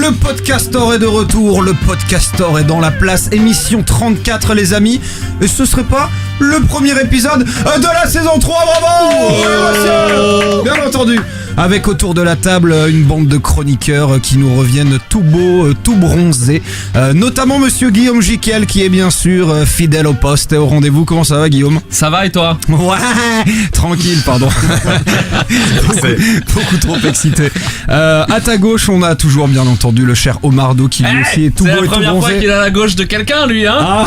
Le Podcastor est de retour, le Podcastor est dans la place, émission 34 les amis, et ce serait pas le premier épisode de la saison 3, bravo Bien entendu. Avec autour de la table une bande de chroniqueurs qui nous reviennent tout beaux, tout bronzés, notamment monsieur Guillaume Jiquel qui est bien sûr fidèle au poste et au rendez-vous. Comment ça va Guillaume ? Ça va et toi ? Ouais, tranquille, pardon. beaucoup trop excité. À ta gauche, on a toujours bien entendu le cher Omardo qui lui aussi est tout beau et tout bronzé. C'est la première fois qu'il est à la gauche de quelqu'un lui hein. Ah.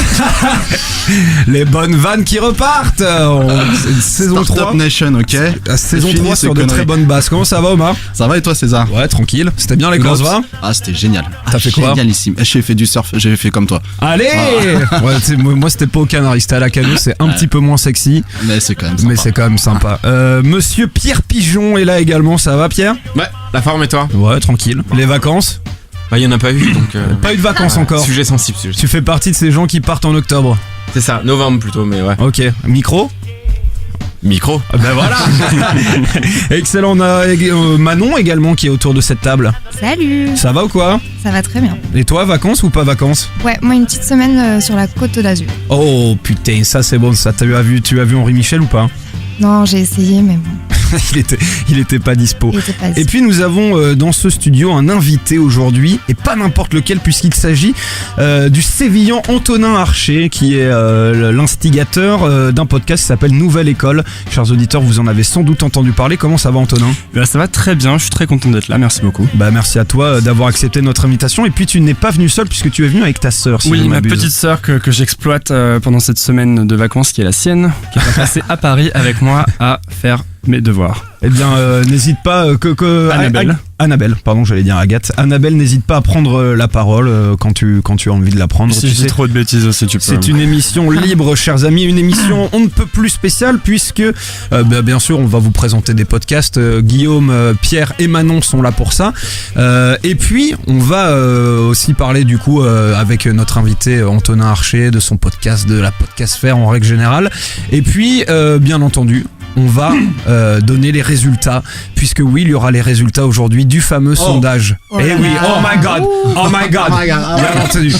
Les bonnes vannes qui repartent. Saison 3. Startup Nation, ok. Saison 3 sur de très bonnes bases. Comment ça va Omar ? Ça va et toi César ? Ouais, tranquille. C'était bien les grosses va ? Ah, c'était génial. T'as fait quoi ? Génialissime. J'ai fait du surf, j'ai fait comme toi. Allez ouais, moi c'était pas au Canaries, c'était à la Cano, c'est un petit peu moins sexy. Mais c'est quand même sympa. Mais c'est quand même sympa. Monsieur Pierre Pigeon est là également, ça va Pierre ? Ouais, la forme et toi ? Ouais, tranquille. Les vacances ? Bah, il y en a pas eu donc. Pas eu de vacances encore. Sujet sensible. Tu fais partie de ces gens qui partent en octobre. C'est ça, novembre plutôt, mais ouais. Ok, micro ? Micro. Ben voilà. Excellent, on a Manon également qui est autour de cette table. Salut. Ça va ou quoi ? Ça va très bien. Et toi, vacances ou pas vacances ? Ouais, moi une petite semaine sur la Côte d'Azur. Oh putain, ça c'est bon, ça. Tu as vu Henri Michel ou pas ? Non, j'ai essayé mais bon. il était pas dispo. Il était pas dispo. Et puis nous avons dans ce studio un invité aujourd'hui, et pas n'importe lequel puisqu'il s'agit du sévillan Antonin Archer qui est l'instigateur d'un podcast qui s'appelle Nouvelle École. Chers auditeurs, vous en avez sans doute entendu parler. Comment ça va Antonin ? Bah, ça va très bien, je suis très content d'être là, merci beaucoup. Bah merci à toi d'avoir accepté notre invitation. Et puis tu n'es pas venu seul puisque tu es venu avec ta sœur. Si oui, ma petite sœur que j'exploite pendant cette semaine de vacances qui est la sienne, qui est passée à Paris avec moi à faire mes devoirs. Eh bien, n'hésite pas Annabelle, pardon, j'allais dire Agathe. Annabelle, n'hésite pas à prendre la parole quand tu as envie de la prendre. Si je dis trop de bêtises aussi, tu peux. C'est une émission libre, chers amis, une émission on ne peut plus spéciale puisque, bien sûr, on va vous présenter des podcasts. Guillaume, Pierre et Manon sont là pour ça. Et puis, on va aussi parler du coup avec notre invité Antonin Archer de son podcast, de la podcastphère en règle générale. Et puis, bien entendu, on va donner les résultats, puisque oui, il y aura les résultats aujourd'hui du fameux sondage. Oh Eh là oui, là. oh my god, bien entendu.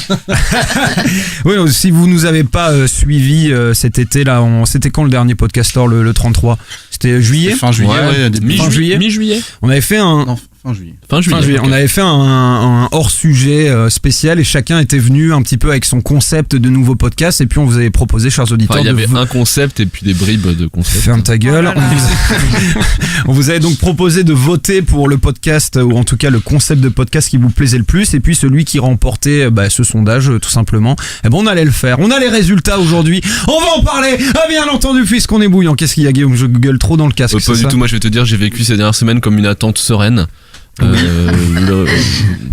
Oui, donc, si vous nous avez pas suivi cet été là, c'était quand le dernier Podcastor, le 33 ? C'était juillet ? Fin juillet, ouais, fin juillet. Mi-juillet. On avait fait un... Non, fin juillet. Fin juillet. On avait fait un hors-sujet spécial et chacun était venu un petit peu avec son concept de nouveau podcast et puis on vous avait proposé, chers auditeurs, Enfin, il y avait un concept et puis des bribes de concept. Ferme ta gueule. On vous avait donc proposé de voter pour le podcast ou en tout cas le concept de podcast qui vous plaisait le plus et puis celui qui remportait ce sondage tout simplement. Et on allait le faire. On a les résultats aujourd'hui. On va en parler. Bien entendu puisqu'on est bouillant. Qu'est-ce qu'il y a Guillaume ? Je gueule trop dans le casque. Pas du tout. Moi je vais te dire, j'ai vécu ces dernières semaines comme une attente sereine.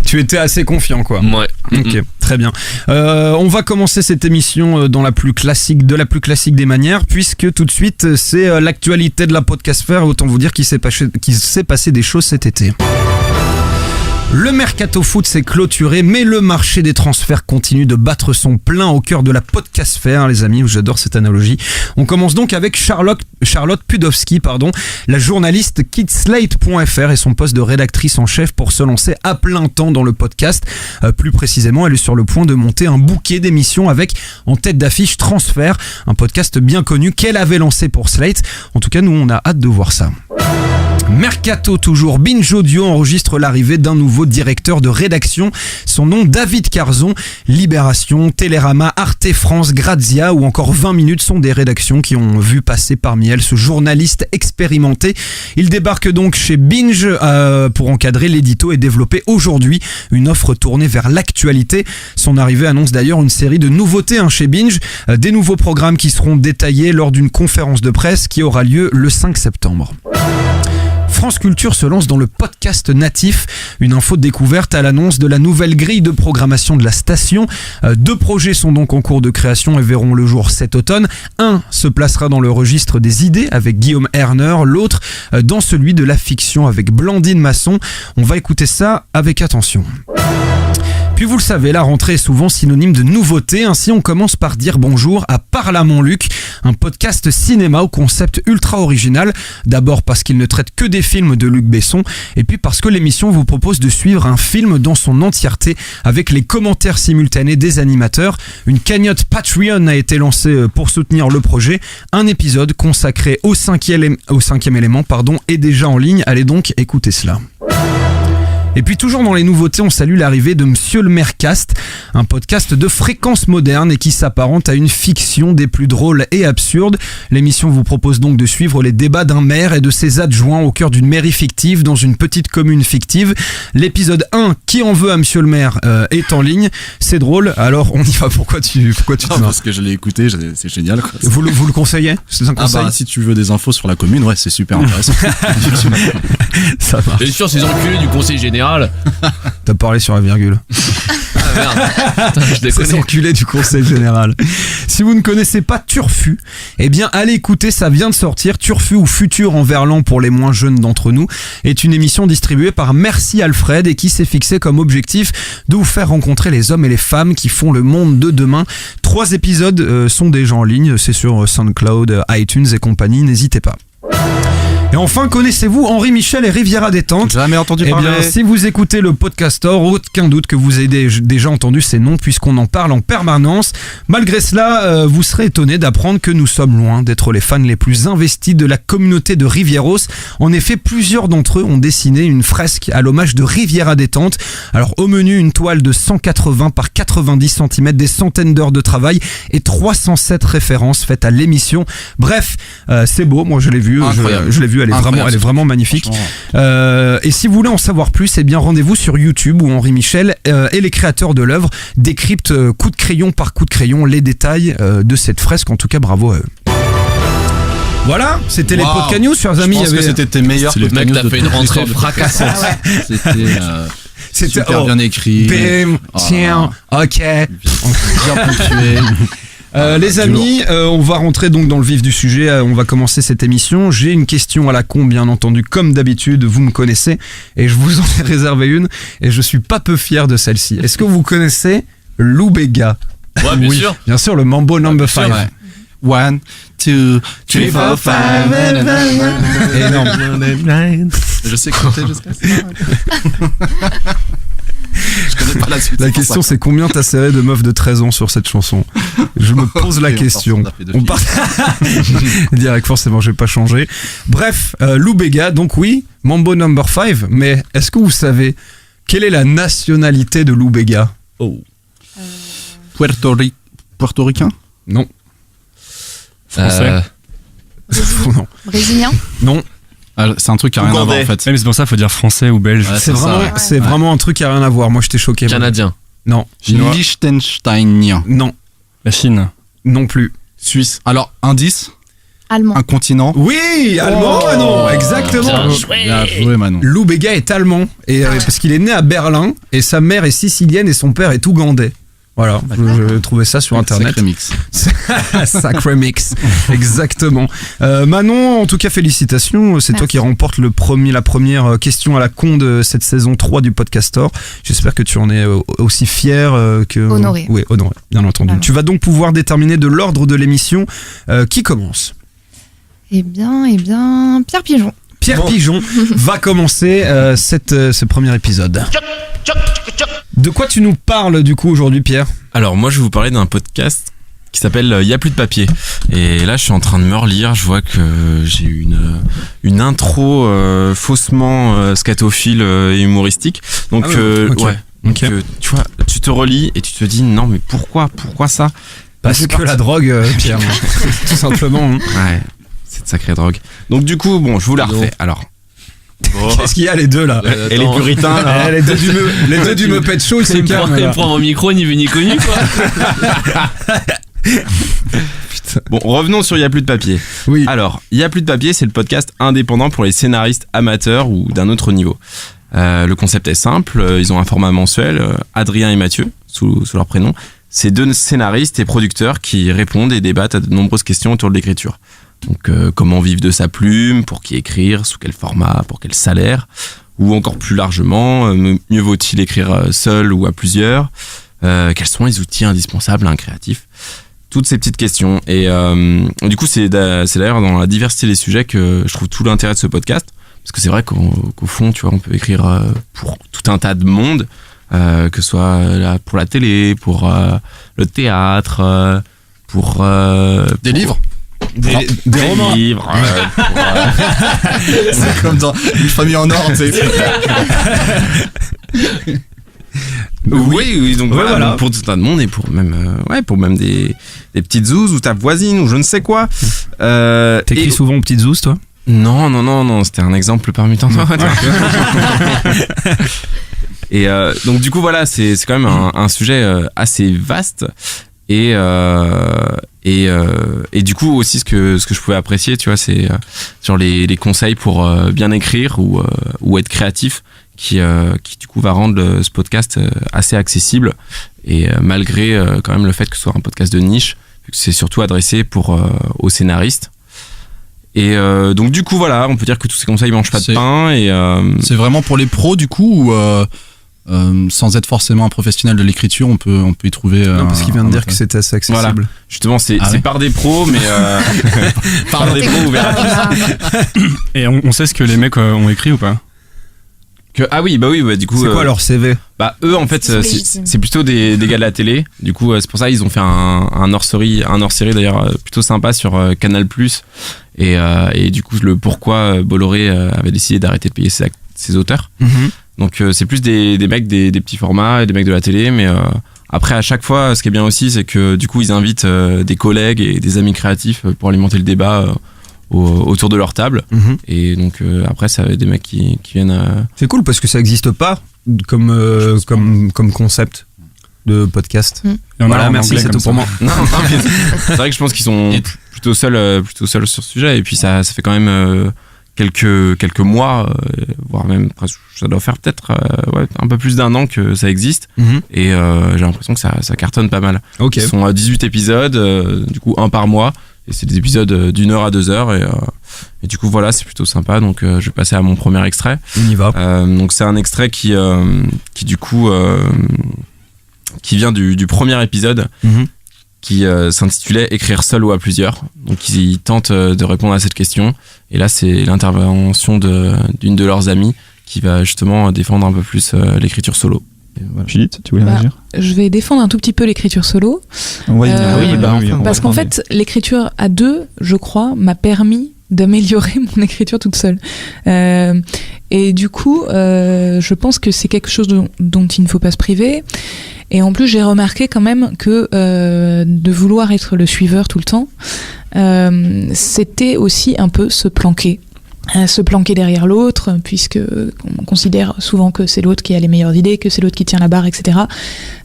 Tu étais assez confiant quoi. Ouais. Ok, très bien. On va commencer cette émission dans la plus classique des manières, puisque tout de suite c'est l'actualité de la podcastphère. Autant vous dire qu'il s'est passé des choses cet été. Le mercato foot s'est clôturé, mais le marché des transferts continue de battre son plein au cœur de la podcastphère, les amis. J'adore cette analogie. On commence donc avec Charlotte Pudowski, la journaliste Kidslate.fr et son poste de rédactrice en chef pour se lancer à plein temps dans le podcast. Plus précisément, elle est sur le point de monter un bouquet d'émissions avec en tête d'affiche Transfert, un podcast bien connu qu'elle avait lancé pour Slate. En tout cas, nous, on a hâte de voir ça. Mercato toujours, Binge Audio enregistre l'arrivée d'un nouveau directeur de rédaction. Son nom, David Carzon. Libération, Télérama, Arte France, Grazia ou encore 20 minutes sont des rédactions qui ont vu passer parmi elles ce journaliste expérimenté. Il débarque donc chez Binge pour encadrer l'édito et développer aujourd'hui une offre tournée vers l'actualité. Son arrivée annonce d'ailleurs une série de nouveautés chez Binge, des nouveaux programmes qui seront détaillés lors d'une conférence de presse qui aura lieu le 5 septembre. France Culture se lance dans le podcast natif, une info découverte à l'annonce de la nouvelle grille de programmation de la station. 2 projets sont donc en cours de création et verront le jour cet automne. Un se placera dans le registre des idées avec Guillaume Erner, l'autre dans celui de la fiction avec Blandine Masson. On va écouter ça avec attention. Puis vous le savez, la rentrée est souvent synonyme de nouveauté, ainsi on commence par dire bonjour à Parle à Montluc, un podcast cinéma au concept ultra original. D'abord parce qu'il ne traite que des films de Luc Besson, et puis parce que l'émission vous propose de suivre un film dans son entièreté avec les commentaires simultanés des animateurs. Une cagnotte Patreon a été lancée pour soutenir le projet. Un épisode consacré au cinquième élément est déjà en ligne. Allez donc écouter cela. Et puis toujours dans les nouveautés, on salue l'arrivée de Monsieur le Maire Cast, un podcast de fréquence moderne et qui s'apparente à une fiction des plus drôles et absurdes. L'émission vous propose donc de suivre les débats d'un maire et de ses adjoints au cœur d'une mairie fictive dans une petite commune fictive. L'épisode 1, Qui en veut à Monsieur le Maire, est en ligne. C'est drôle, alors on y va. Pourquoi tu te marres? Parce que je l'ai écouté, c'est génial. Quoi. Vous le conseillez? C'est un conseil? Si tu veux des infos sur la commune, ouais, c'est super intéressant. Ça marche. Bien sûr, ces enculés du conseil général. T'as parlé sur la virgule. Ah merde. Putain, je déconne. Ces enculés du conseil général. Si vous ne connaissez pas Turfu, eh bien allez écouter, ça vient de sortir. Turfu ou Futur en verlan pour les moins jeunes d'entre nous est une émission distribuée par Merci Alfred et qui s'est fixé comme objectif de vous faire rencontrer les hommes et les femmes qui font le monde de demain. 3 épisodes sont déjà en ligne, c'est sur SoundCloud, iTunes et compagnie, n'hésitez pas. Et enfin, connaissez-vous Henri Michel et Riviera Détente? Jamais entendu Eh parler. bien, si vous écoutez le Podcastor, aucun doute que vous avez déjà entendu ces noms puisqu'on en parle en permanence. Malgré cela, vous serez étonné d'apprendre que nous sommes loin d'être les fans les plus investis de la communauté de Rivieros. En effet, plusieurs d'entre eux ont dessiné une fresque à l'hommage de Riviera Détente. Alors, au menu, une toile de 180 par 90 cm, des centaines d'heures de travail et 307 références faites à l'émission. Bref, c'est beau, moi je l'ai vu, je l'ai vu, elle est vraiment magnifique. Et si vous voulez en savoir plus, eh bien rendez-vous sur YouTube où Henri Michel et les créateurs de l'œuvre décryptent coup de crayon par coup de crayon les détails de cette fresque. En tout cas, bravo à eux. Voilà, c'était les Podcast News, chers amis. Je pense que c'était tes meilleurs Le mec Podcast t'a News fait de une toute rentrée l'histoire de- fracassante. C'était super bien écrit. Bim, tiens, ok. Bien ponctué. Les amis, on va rentrer donc dans le vif du sujet, on va commencer cette émission. J'ai une question à la con, bien entendu, comme d'habitude, vous me connaissez, et je vous en ai réservé une, et je suis pas peu fier de celle-ci. Est-ce que vous connaissez Lou Bega? Ouais, bien sûr. Bien sûr, le Mambo Number 5. Ouais. 1, 2, 3, 4, 5. Énorme. Je sais compter jusqu'à ça. Je connais pas la suite. La c'est pour question ça. c'est combien t'as serré de meufs de 13 ans sur cette chanson? Je me pose la Et on question. part sur la pédophilie. Direct, forcément, je vais pas changer. Bref, Lou Bega, donc oui, Mambo Number 5, mais est-ce que vous savez quelle est la nationalité de Lou Bega? Portoricain? Non. Français. Non. Brésilien? Non. Ah, c'est un truc qui a rien à voir en fait. Ouais, mais c'est pour ça, faut dire français ou belge. Ouais, C'est vraiment, ça. c'est vraiment un truc qui a rien à voir. Moi, j'étais choqué. Canadien. Non. Chinois. Liechtensteinien. Non. La Chine. Non plus. Suisse. Alors, indice, Allemand. un continent. Oui, allemand, Manon. Exactement. Bien joué, Manon. Lou Bega est allemand et parce qu'il est né à Berlin et sa mère est sicilienne et son père est ougandais. Voilà, je trouvais ça sur internet. Sacré mix. Sacré mix, exactement. Manon, en tout cas félicitations, c'est toi Merci. qui remporte la première question à la con de cette saison 3 du Podcastor. J'espère que tu en es aussi fier que... Honoré. Oui, honoré, bien entendu. Voilà. Tu vas donc pouvoir déterminer de l'ordre de l'émission qui commence. Eh bien, Pierre Pigeon. Pierre Pigeon va commencer ce premier épisode. De quoi tu nous parles du coup aujourd'hui, Pierre? Alors moi je vais vous parler d'un podcast qui s'appelle Y a plus de papier. Et là je suis en train de me relire, je vois que j'ai eu une intro faussement scatophile et humoristique. Donc Ah ouais, ok. ouais. Donc Ok. tu vois, tu te relis et tu te dis non mais pourquoi ça? Parce c'est que parti. la drogue, Pierre, tout simplement. Hein. Ouais, c'est de sacrée drogue. Donc du coup bon, je vous la refais. Alors Qu'est-ce qu'il y a les deux là? et les puritains là. Les deux du Muppet Show, ils se Il me prend- calment. il là. me prend mon micro, ni vu ni connu, quoi. Bon, revenons sur Y a plus de papier. Oui. Alors, Y a plus de papier, c'est le podcast indépendant pour les scénaristes amateurs ou d'un autre niveau. Le concept est simple, ils ont un format mensuel, Adrien et Mathieu, sous leur prénom. C'est 2 scénaristes et producteurs qui répondent et débattent à de nombreuses questions autour de l'écriture. Donc, comment vivre de sa plume, pour qui écrire, sous quel format, pour quel salaire, ou encore plus largement, mieux vaut-il écrire seul ou à plusieurs, quels sont les outils indispensables à un créatif. toutes ces petites questions. Et du coup, c'est d'ailleurs dans la diversité des sujets que je trouve tout l'intérêt de ce podcast. Parce que c'est vrai qu'au fond, tu vois, on peut écrire pour tout un tas de monde, que ce soit pour la télé, pour le théâtre, pour... Des livres. Des romans. livres. C'est comme dans Une famille en or, tu sais. Oui, donc Ouais, voilà. donc pour tout un tas de monde et pour même des petites zouzes ou ta voisine ou je ne sais quoi. T'écris et- souvent aux petites zouzes, toi? Non, c'était un exemple parmi tant d'autres. Et donc du coup voilà, c'est quand même un sujet assez vaste et du coup aussi ce que je pouvais apprécier, tu vois, c'est genre les conseils pour bien écrire ou être créatif qui du coup va rendre ce podcast assez accessible et malgré quand même le fait que ce soit un podcast de niche, vu que c'est surtout adressé aux scénaristes. Et donc du coup voilà, on peut dire que tous ces conseils mangent pas de C'est- pain et C'est vraiment pour les pros du coup ou sans être forcément un professionnel de l'écriture, on peut y trouver. Non, parce qu'il vient de un dire intérêt. que c'était assez accessible. Voilà. Justement c'est Ah ouais. par des pros mais par des pros ouverts. Et on sait ce que les mecs ont écrit ou pas? Ah oui bah du coup C'est quoi leur CV? bah eux en fait Ils sont légitimes. c'est plutôt des gars de la télé. Du coup c'est pour ça ils ont fait un hors-série d'ailleurs plutôt sympa sur Canal+. Et du coup le pourquoi Bolloré avait décidé d'arrêter de payer ses auteurs. Donc c'est plus des mecs des petits formats et des mecs de la télé, mais après à chaque fois ce qui est bien aussi c'est que du coup ils invitent des collègues et des amis créatifs pour alimenter le débat autour de leur table. Et donc après ça des mecs qui viennent C'est cool parce que ça n'existe pas comme concept de podcast. Il y en a Voilà, en merci, anglais c'est comme tout ça. pour moi. non, mais c'est vrai que je pense qu'ils sont plutôt seuls sur ce sujet et puis ça fait quand même quelques mois voire même presque, ça doit faire peut-être un peu plus d'1 an que ça existe et j'ai l'impression que ça cartonne pas mal. Ok. Ils sont à 18 épisodes du coup un par mois et c'est des épisodes d'1 heure à 2 heures et du coup voilà c'est plutôt sympa donc je vais passer à mon premier extrait. On y va. Donc c'est un extrait qui du coup qui vient du premier épisode qui s'intitulait Écrire seul ou à plusieurs. Donc ils tentent de répondre à cette question et là c'est l'intervention d'une de leurs amies qui va justement défendre un peu plus l'écriture solo. Philippe, tu voulais Bah, réagir? Je vais défendre un tout petit peu l'écriture solo. Oui, enfin. Parce qu'en fait, l'écriture à deux, je crois, m'a permis d'améliorer mon écriture toute seule. Et du coup, je pense que c'est quelque chose dont il ne faut pas se priver. Et en plus, j'ai remarqué quand même que de vouloir être le suiveur tout le temps, c'était aussi un peu se planquer derrière l'autre, puisque on considère souvent que c'est l'autre qui a les meilleures idées, que c'est l'autre qui tient la barre, etc.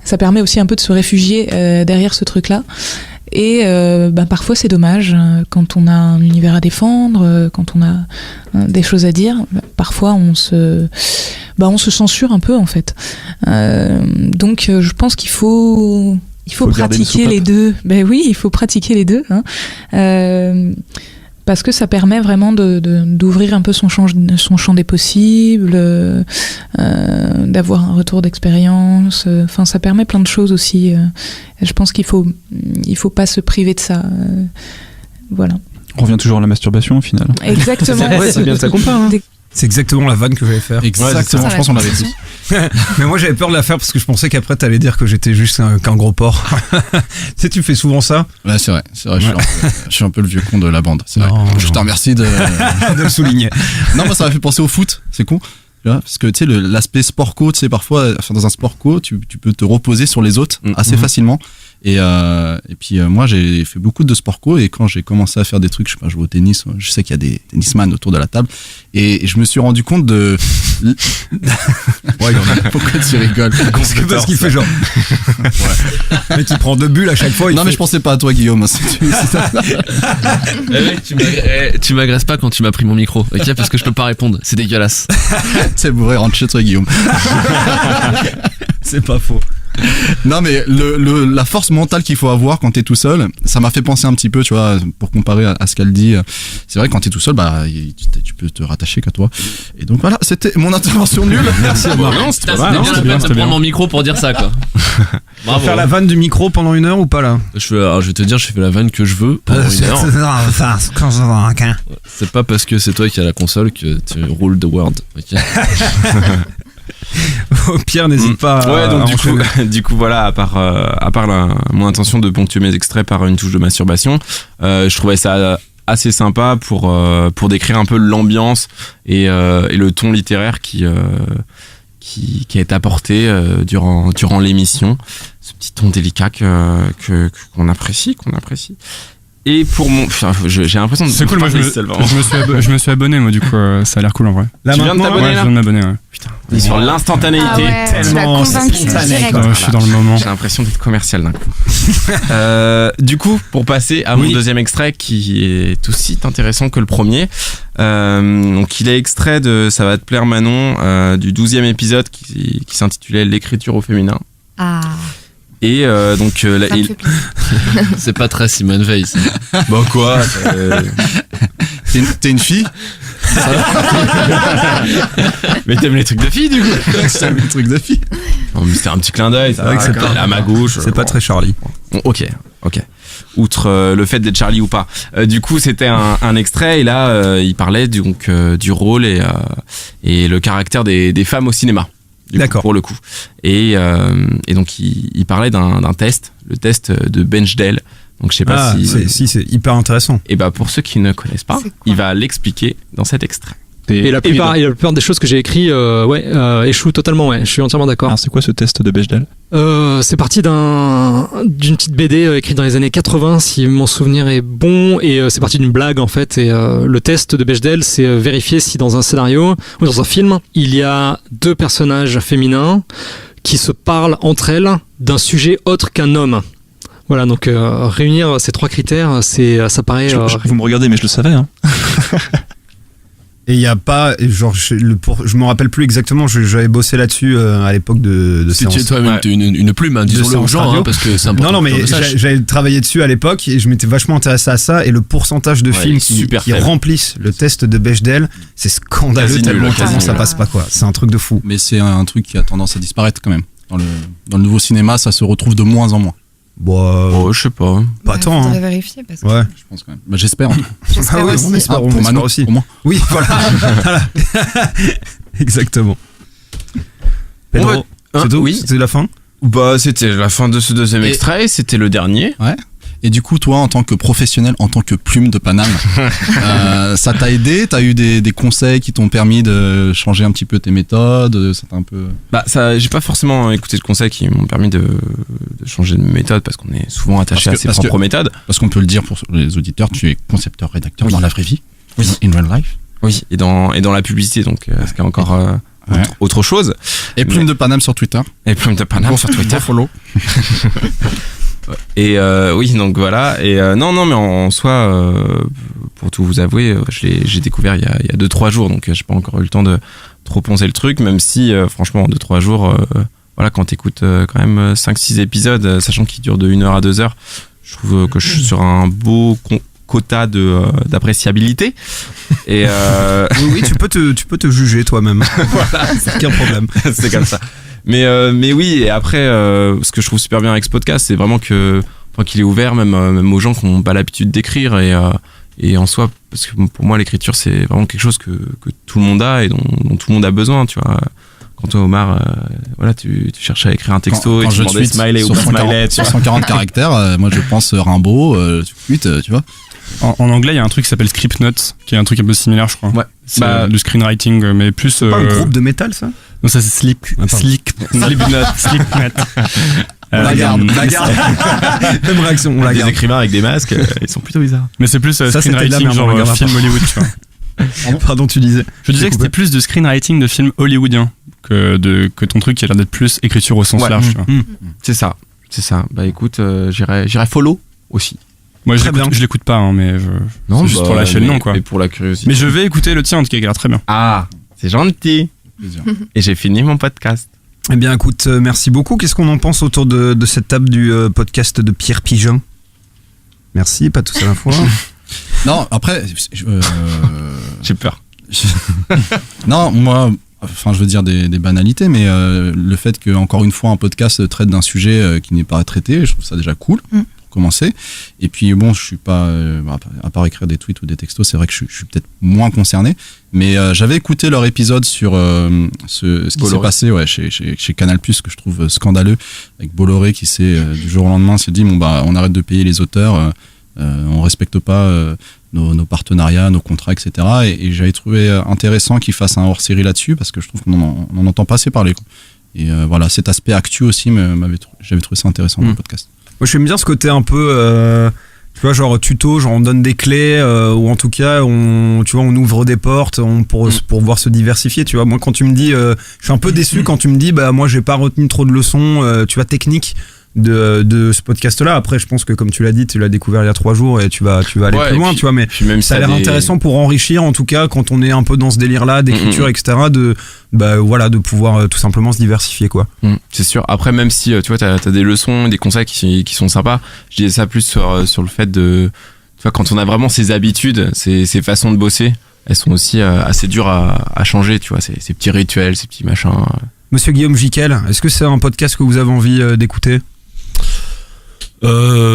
Ça permet aussi un peu de se réfugier derrière ce truc-là. Et parfois c'est dommage quand on a un univers à défendre, quand on a des choses à dire. Parfois on se censure un peu en fait. Donc je pense qu'il faut pratiquer les deux. Ben oui, il faut pratiquer les deux. Parce que ça permet vraiment d'ouvrir un peu son champ des possibles, d'avoir un retour d'expérience. Enfin, ça permet plein de choses aussi. Je pense qu'il faut pas se priver de ça. Voilà. On revient toujours à la masturbation au final. Exactement. Ouais, c'est bien ça qu'on parle. C'est exactement la vanne que j'allais faire. Exactement, Ça je pense qu'on l'avait dit. Mais moi j'avais peur de la faire parce que je pensais qu'après t'allais dire que j'étais juste qu'un gros porc. Tu sais, tu fais souvent ça. Ouais, c'est vrai, je suis un peu le vieux con de la bande. C'est vrai. Non, Je te remercie de de le souligner. Non, moi ça m'a fait penser au foot, c'est con. Tu vois, parce que tu sais, l'aspect sport co, tu sais, parfois, dans un sport co, tu peux te reposer sur les autres assez facilement. Et puis moi j'ai fait beaucoup de sport co et quand j'ai commencé à faire des trucs, je sais pas, jouer au tennis, je sais qu'il y a des tennisman autour de la table et je me suis rendu compte de pourquoi tu rigoles? Parce qu'il fait genre. Mais tu prends 2 bulles à chaque fois. Non mais je pensais pas à toi Guillaume. Tu m'agresses pas quand tu m'as pris mon micro, ok? Parce que je peux pas répondre, c'est dégueulasse. C'est bourré, rentre chez toi Guillaume. C'est pas faux. Non mais la force mentale qu'il faut avoir quand t'es tout seul, ça m'a fait penser un petit peu, tu vois, pour comparer à ce qu'elle dit. C'est vrai que quand t'es tout seul, tu peux te rattacher qu'à toi. Et donc voilà, c'était mon intervention nulle. Merci à moi. Non, c'était bien de prendre mon micro pour dire ça, quoi. On va faire la vanne du micro pendant 1 heure ou pas là? Je vais te dire, je fais la vanne que je veux pendant 1 heure. C'est pas parce que c'est toi qui as la console que tu roules the world. Okay. Pierre, n'hésite pas Ouais, donc à enchaîner. du coup, voilà, à part mon intention de ponctuer mes extraits par une touche de masturbation, je trouvais ça assez sympa pour décrire un peu l'ambiance et le ton littéraire qui est apporté durant l'émission. Ce petit ton délicat qu'on apprécie. Et pour mon... Enfin, j'ai l'impression de... C'est cool, moi je me suis abonné, moi du coup, ça a l'air cool en vrai. Là, Tu viens de maintenant, t'abonner, Ouais, je là viens de m'abonner, ouais. Putain, on est sur l'instantanéité. Ah ouais, tu l'as tellement convaincu spontané, direct. quoi. Je suis dans le moment. J'ai l'impression d'être commercial d'un coup. Du coup, pour passer à mon deuxième extrait qui est aussi intéressant que le premier. Donc il est extrait de Ça va te plaire Manon du 12e épisode qui s'intitulait L'écriture au féminin. Ah, Et donc là, ça me fait plaisir. C'est pas très Simone Veil. Ça. Bon quoi T'es une fille? Mais t'aimes les trucs de filles du coup? C'est le truc de fille. Non, mais c'était un petit clin d'œil. C'est vrai que c'est pas- à ma gauche. C'est pas très Charlie. Bon, ok. Outre le fait d'être Charlie ou pas. Du coup, c'était un extrait et là, il parlait du rôle et le caractère des femmes au cinéma. D'accord. Pour le coup. Et donc, il parlait d'un test, le test de Bechdel. Donc, je sais pas si... c'est hyper intéressant. Et bah, pour ceux qui ne connaissent pas, C'est quoi il va l'expliquer dans cet extrait. Et la plupart des choses que j'ai écrites échouent totalement, ouais. Je suis entièrement d'accord. Alors c'est quoi ce test de Bechdel? C'est parti d'une petite BD écrite dans les années 80, si mon souvenir est bon, et c'est parti d'une blague en fait. Et le test de Bechdel, c'est vérifier si dans un scénario ou dans un film, il y a 2 personnages féminins qui se parlent entre elles d'un sujet autre qu'un homme. Voilà, donc réunir ces 3 critères, ça paraît... Vous me regardez, mais je le savais. Hein. Et il y a pas, genre, je me rappelle plus exactement, j'avais bossé là-dessus à l'époque de Si tu es séance. toi-même une plume, hein, disons-le aux séance gens, radio. hein, parce que c'est important. Non, mais que le sache. j'avais travaillé dessus à l'époque et je m'étais vachement intéressé à ça. Et le pourcentage de films qui super faible. remplissent le test de Bechdel, c'est scandaleux Quasi nul, tellement quasi ça nul. passe pas, quoi. C'est un truc de fou. Mais c'est un truc qui a tendance à disparaître quand même. Dans le nouveau cinéma, ça se retrouve de moins en moins. Bon, Oh, je sais pas. pas tant, Faudrait hein. vérifier parce que Ouais. Je pense quand même. Bah, j'espère. En tout cas. j'espère Ah oui, aussi. on espère, Ah, on pour espère Manon aussi. pour moi. Oui, voilà. Voilà. Exactement. Pedro, Hein, c'est tout? oui. C'était la fin? Bah, c'était la fin de ce deuxième Et- extrait, c'était le dernier. Et du coup, toi, en tant que professionnel, en tant que plume de Paname, ça t'a aidé? T'as eu des conseils qui t'ont permis de changer un petit peu tes méthodes? Ça t'a un peu... Bah, ça, j'ai pas forcément écouté de conseils qui m'ont permis de changer de méthode parce qu'on est souvent attaché à ses propres méthodes. Parce qu'on peut le dire pour les auditeurs, tu es concepteur-rédacteur dans la vraie vie. Oui. In real life. Oui. Et dans la publicité, donc, ce qui est encore Ouais. autre chose. Et plume de Paname sur Twitter. Et plume de Paname sur Twitter. Follow. Et oui, donc voilà. Et non, mais en soi, pour tout vous avouer, j'ai découvert il y a 2-3 jours, donc j'ai pas encore eu le temps de trop poncer le truc, même si franchement en 2-3 jours, voilà, quand t'écoutes quand même 5-6 épisodes, sachant qu'ils durent de 1 heure à 2 heures, je trouve que je suis sur un beau quota d'appréciabilité. Et Oui, tu peux te juger toi-même. Voilà, c'est aucun problème. c'est comme ça. Mais oui, et après, ce que je trouve super bien avec ce podcast, c'est vraiment qu'il est ouvert même aux gens qui n'ont pas l'habitude d'écrire et en soi, parce que pour moi l'écriture c'est vraiment quelque chose que tout le monde a et dont tout le monde a besoin, tu vois. Quand toi Omar, voilà, tu cherches à écrire un texto et tu demandais smiley ou pas smiley, tu sur vois. 140 caractères, moi je pense Rimbaud, tu vois. En anglais, il y a un truc qui s'appelle Script Notes, qui est un truc un peu similaire, je crois. Ouais. C'est Bah, du screenwriting, mais plus. Pas un groupe de métal, ça? Non, ça c'est Slipknot. On la garde. Même réaction, on la des garde. écrivains avec des masques, ils sont plutôt bizarres. Mais c'est plus Ça, c'était de la screenwriting, merde, on la genre gardera film pas. Hollywood, tu vois. Pardon, tu disais. Je disais que c'était plus de screenwriting de films hollywoodiens que ton truc qui a l'air d'être plus écriture au sens Ouais. large, tu vois. C'est ça. Bah écoute, j'irai follow aussi. Moi, Très bien. je l'écoute pas, hein, mais Non, c'est juste pour lâcher le nom, quoi. Mais pour la curiosité. Mais je vais écouter le tien, en tout cas, qui a l'air très bien. Ah, c'est gentil. Plaisir. Et j'ai fini mon podcast. Eh bien, écoute, merci beaucoup. Qu'est-ce qu'on en pense autour de cette table du podcast de Pierre Pigeon? Merci, pas tous à la fois. Non, après, J'ai peur. non, moi, enfin je veux dire des banalités, mais le fait que encore une fois un podcast traite d'un sujet qui n'est pas traité, je trouve ça déjà cool. Commencer. Et puis bon, je suis pas à part écrire des tweets ou des textos, c'est vrai que je suis peut-être moins concerné, mais j'avais écouté leur épisode sur ce qui s'est passé chez Canal+, que je trouve scandaleux, avec Bolloré qui du jour au lendemain s'est dit on arrête de payer les auteurs, on respecte pas nos partenariats, nos contrats, etc. Et j'avais trouvé intéressant qu'ils fassent un hors-série là-dessus, parce que je trouve qu'on en entend pas assez parler, quoi. Et voilà, cet aspect actu aussi, j'avais trouvé ça intéressant dans le podcast. Moi, j'aime bien ce côté un peu, tu vois, genre tuto, genre on donne des clés, ou en tout cas, on ouvre des portes pour pouvoir se diversifier, tu vois. Moi, quand tu me dis, je suis un peu déçu quand tu me dis, moi, j'ai pas retenu trop de leçons, tu vois, techniques de ce podcast-là. Après, je pense que comme tu l'as dit, tu l'as découvert il y a 3 jours et tu vas aller plus loin, tu vois. Mais même ça a l'air intéressant pour enrichir, en tout cas, quand on est un peu dans ce délire-là d'écriture, etc. De pouvoir tout simplement se diversifier, quoi. C'est sûr. Après, même si tu vois, t'as des leçons, des conseils qui sont sympas. Je disais ça plus sur le fait de, tu vois, quand on a vraiment ses habitudes, ses façons de bosser, elles sont aussi assez dures à changer, tu vois. Ces petits rituels, ces petits machins. Monsieur Guillaume Jiquel, est-ce que c'est un podcast que vous avez envie d'écouter? Non,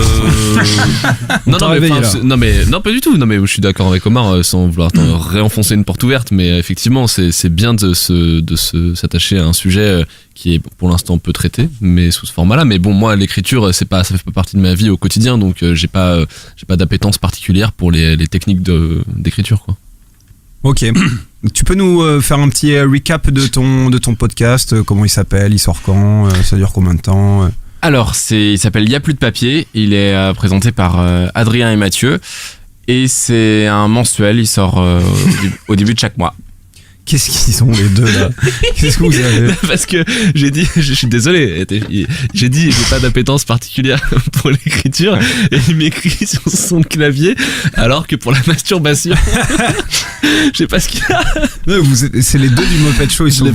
pas du tout. Non, mais je suis d'accord avec Omar, sans vouloir réenfoncer une porte ouverte, mais effectivement, c'est bien de s'attacher à un sujet qui est pour l'instant peu traité, mais sous ce format-là. Mais bon, moi, l'écriture, ça fait pas partie de ma vie au quotidien, donc j'ai pas d'appétence particulière pour les techniques d'écriture, quoi. Ok. Tu peux nous faire un petit recap de ton podcast? Comment il s'appelle? Il sort quand? Ça dure combien de temps? Alors, il s'appelle Y a plus de papier. Il est présenté par Adrien et Mathieu. Et c'est un mensuel. Il sort au début de chaque mois. Qu'est-ce qu'ils sont les deux là? Qu'est-ce que vous avez? Parce que j'ai dit, je suis désolé, j'ai dit j'ai pas d'appétence particulière pour l'écriture, et il m'écrit sur son clavier, alors que pour la masturbation, je sais pas ce qu'il a. Non, c'est les deux du Muppet Show, je l'ai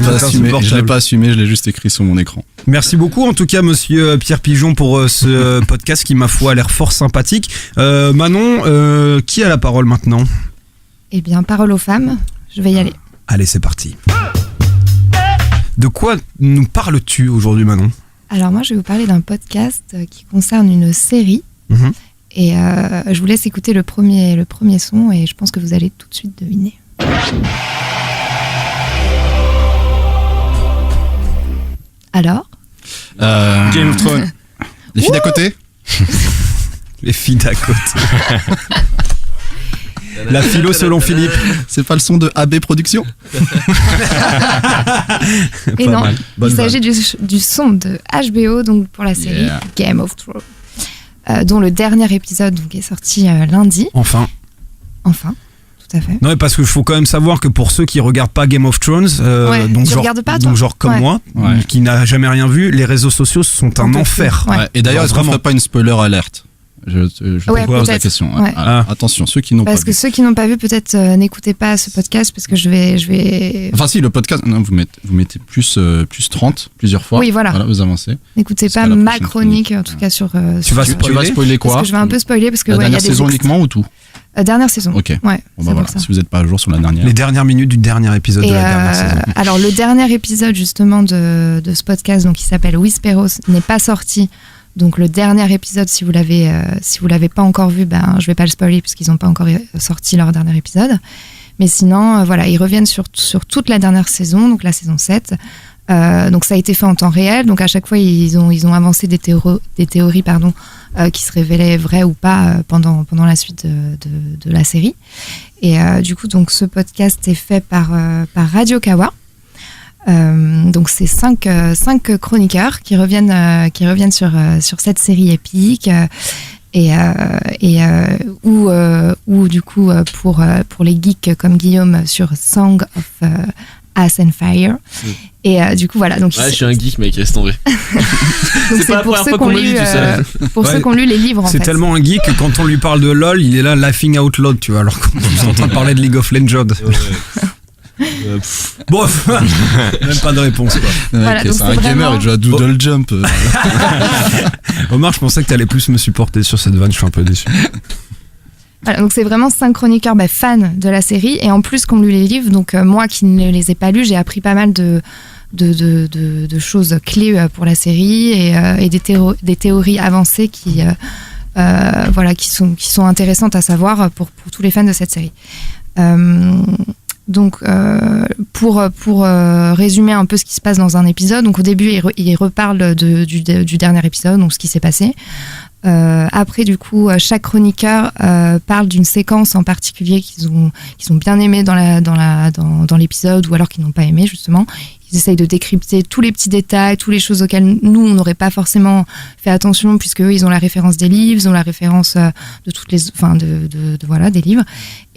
pas assumé, je l'ai juste écrit sur mon écran. Merci beaucoup en tout cas monsieur Pierre Pigeon pour ce podcast qui, ma foi, a l'air fort sympathique. Manon, qui a la parole maintenant? Eh bien, parole aux femmes, je vais y aller. Allez, c'est parti. De quoi nous parles-tu aujourd'hui, Manon? Alors moi, je vais vous parler d'un podcast qui concerne une série. Et je vous laisse écouter le premier son et je pense que vous allez tout de suite deviner. Alors Game of Thrones. Les filles d'à côté. Les filles d'à côté. La philo selon Philippe. C'est pas le son de AB Productions? Et non, il s'agit du son de HBO, donc pour la série Game of Thrones, dont le dernier épisode donc, est sorti lundi. Enfin, tout à fait. Non, mais parce qu'il faut quand même savoir que pour ceux qui regardent pas Game of Thrones, donc genre comme moi, qui n'a jamais rien vu, les réseaux sociaux sont un enfer. Et d'ailleurs, est-ce qu'on ferait pas une spoiler alerte? Je te pose la question. Attention, ceux qui n'ont pas vu. Parce que ceux qui n'ont pas vu, peut-être n'écoutez pas ce podcast parce que je vais. Enfin, si, le podcast, non, vous mettez plus 30 plusieurs fois. Oui, voilà. Vous avancez. N'écoutez pas ma chronique, en tout cas sur. Tu vas spoiler quoi? Parce que je vais un peu spoiler parce que la y a dernière des saison uniquement ou tout? Dernière saison. Ok. Ouais. Bon, voilà. Si vous n'êtes pas à jour sur la dernière. Les dernières minutes du dernier épisode de la dernière saison. Alors, le dernier épisode justement de ce podcast, donc qui s'appelle Whisperos, n'est pas sorti. Donc le dernier épisode, si vous l'avez pas encore vu, je vais pas le spoiler puisqu'ils n'ont pas encore sorti leur dernier épisode. Mais sinon, voilà, ils reviennent sur toute la dernière saison, donc la saison 7. Donc ça a été fait en temps réel. Donc à chaque fois, ils ont avancé des théories qui se révélaient vraies ou pas pendant la suite de la série. Et du coup, donc ce podcast est fait par Radio Kawa. Donc c'est 5 chroniqueurs qui reviennent sur cette série épique ou du coup pour les geeks comme Guillaume sur Song of Ice and Fire. Et du coup voilà, donc je suis un geek, mec, laisse tomber. C'est pas pour ceux qui ont lu pour ceux qui ont lu les livres en fait. C'est tellement un geek que quand on lui parle de LOL, il est là laughing out loud, tu vois, alors qu'on est en train de parler de League of Legends. Bon, même pas de réponse quoi. Voilà, c'est un gamer, il joue à Doodle Jump. Omar, je pensais que t'allais plus me supporter sur cette vanne, je suis un peu déçu. Voilà, donc c'est vraiment 5 chroniqueurs fans de la série et en plus qu'on lu les livres. Donc moi qui ne les ai pas lus, j'ai appris pas mal de choses clés pour la série et des théories avancées qui sont intéressantes à savoir pour tous les fans de cette série. Donc pour résumer un peu ce qui se passe dans un épisode, donc au début il reparle du dernier épisode, donc ce qui s'est passé. Après du coup chaque chroniqueur parle d'une séquence en particulier qu'ils ont bien aimé dans l'épisode ou alors qu'ils n'ont pas aimé justement. Ils essayent de décrypter tous les petits détails, toutes les choses auxquelles nous on n'aurait pas forcément fait attention puisque eux ils ont la référence des livres, ils ont la référence de toutes les, des livres.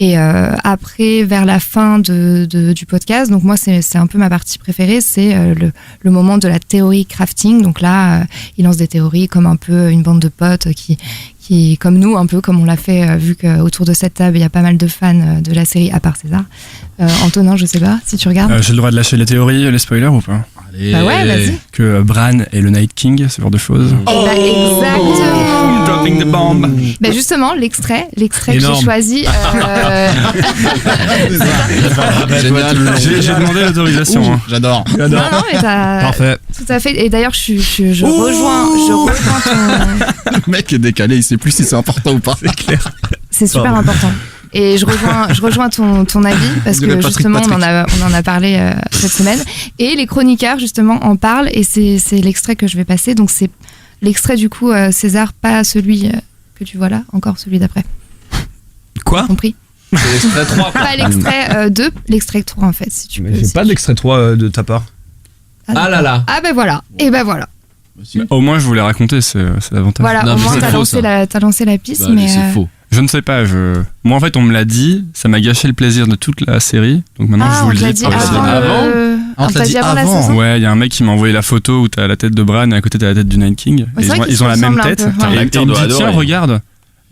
Et après vers la fin du podcast, donc moi c'est un peu ma partie préférée, c'est le moment de la théorie crafting. Donc là ils lancent des théories comme un peu une bande de potes qui comme nous, un peu comme on l'a fait, vu qu'autour de cette table, il y a pas mal de fans de la série, à part César. Antonin, je sais pas, si tu regardes. J'ai le droit de lâcher les théories, les spoilers ou pas? Allez. Bah ouais, vas-y. Que Bran est le Night King, ce genre de choses. Exactement. Dropping the bomb. Bah justement, l'extrait que Énorme. j'ai choisi. Génial. J'ai demandé l'autorisation. Hein. J'adore. Non, mais t'as. Parfait. Tout à fait. Et d'ailleurs, je rejoins ton. Le mec est décalé, il sait plus si c'est important ou pas. C'est clair. C'est super important. Et je rejoins ton avis parce que justement on en a parlé cette semaine et les chroniqueurs justement en parlent et c'est l'extrait que je vais passer. Donc c'est l'extrait du coup César, pas celui que tu vois là, encore celui d'après. Quoi? Compris? C'est l'extrait 3. Pas l'extrait 2, l'extrait 3 en fait si tu Mais peux. j'ai pas d'extrait 3 de ta part. Ah là là. Ah ben voilà. Et ben voilà. Au moins, je voulais raconter, c'est l'avantage. Voilà, Non, au mais moins c'est t'as faux, lancé la piste, Bah, mais c'est faux. Je ne sais pas. Moi, en fait, on me l'a dit. Ça m'a gâché le plaisir de toute la série. Donc maintenant, je vous le dis. On te l'a dit avant la saison. Ouais, il y a un mec qui m'a envoyé la photo où t'as la tête de Bran et à côté t'as la tête du Night King. Ouais, Et c'est vrai ils ont la qu'ils même se tête. ressemblent un peu, Et ouais. il me dit tiens, regarde.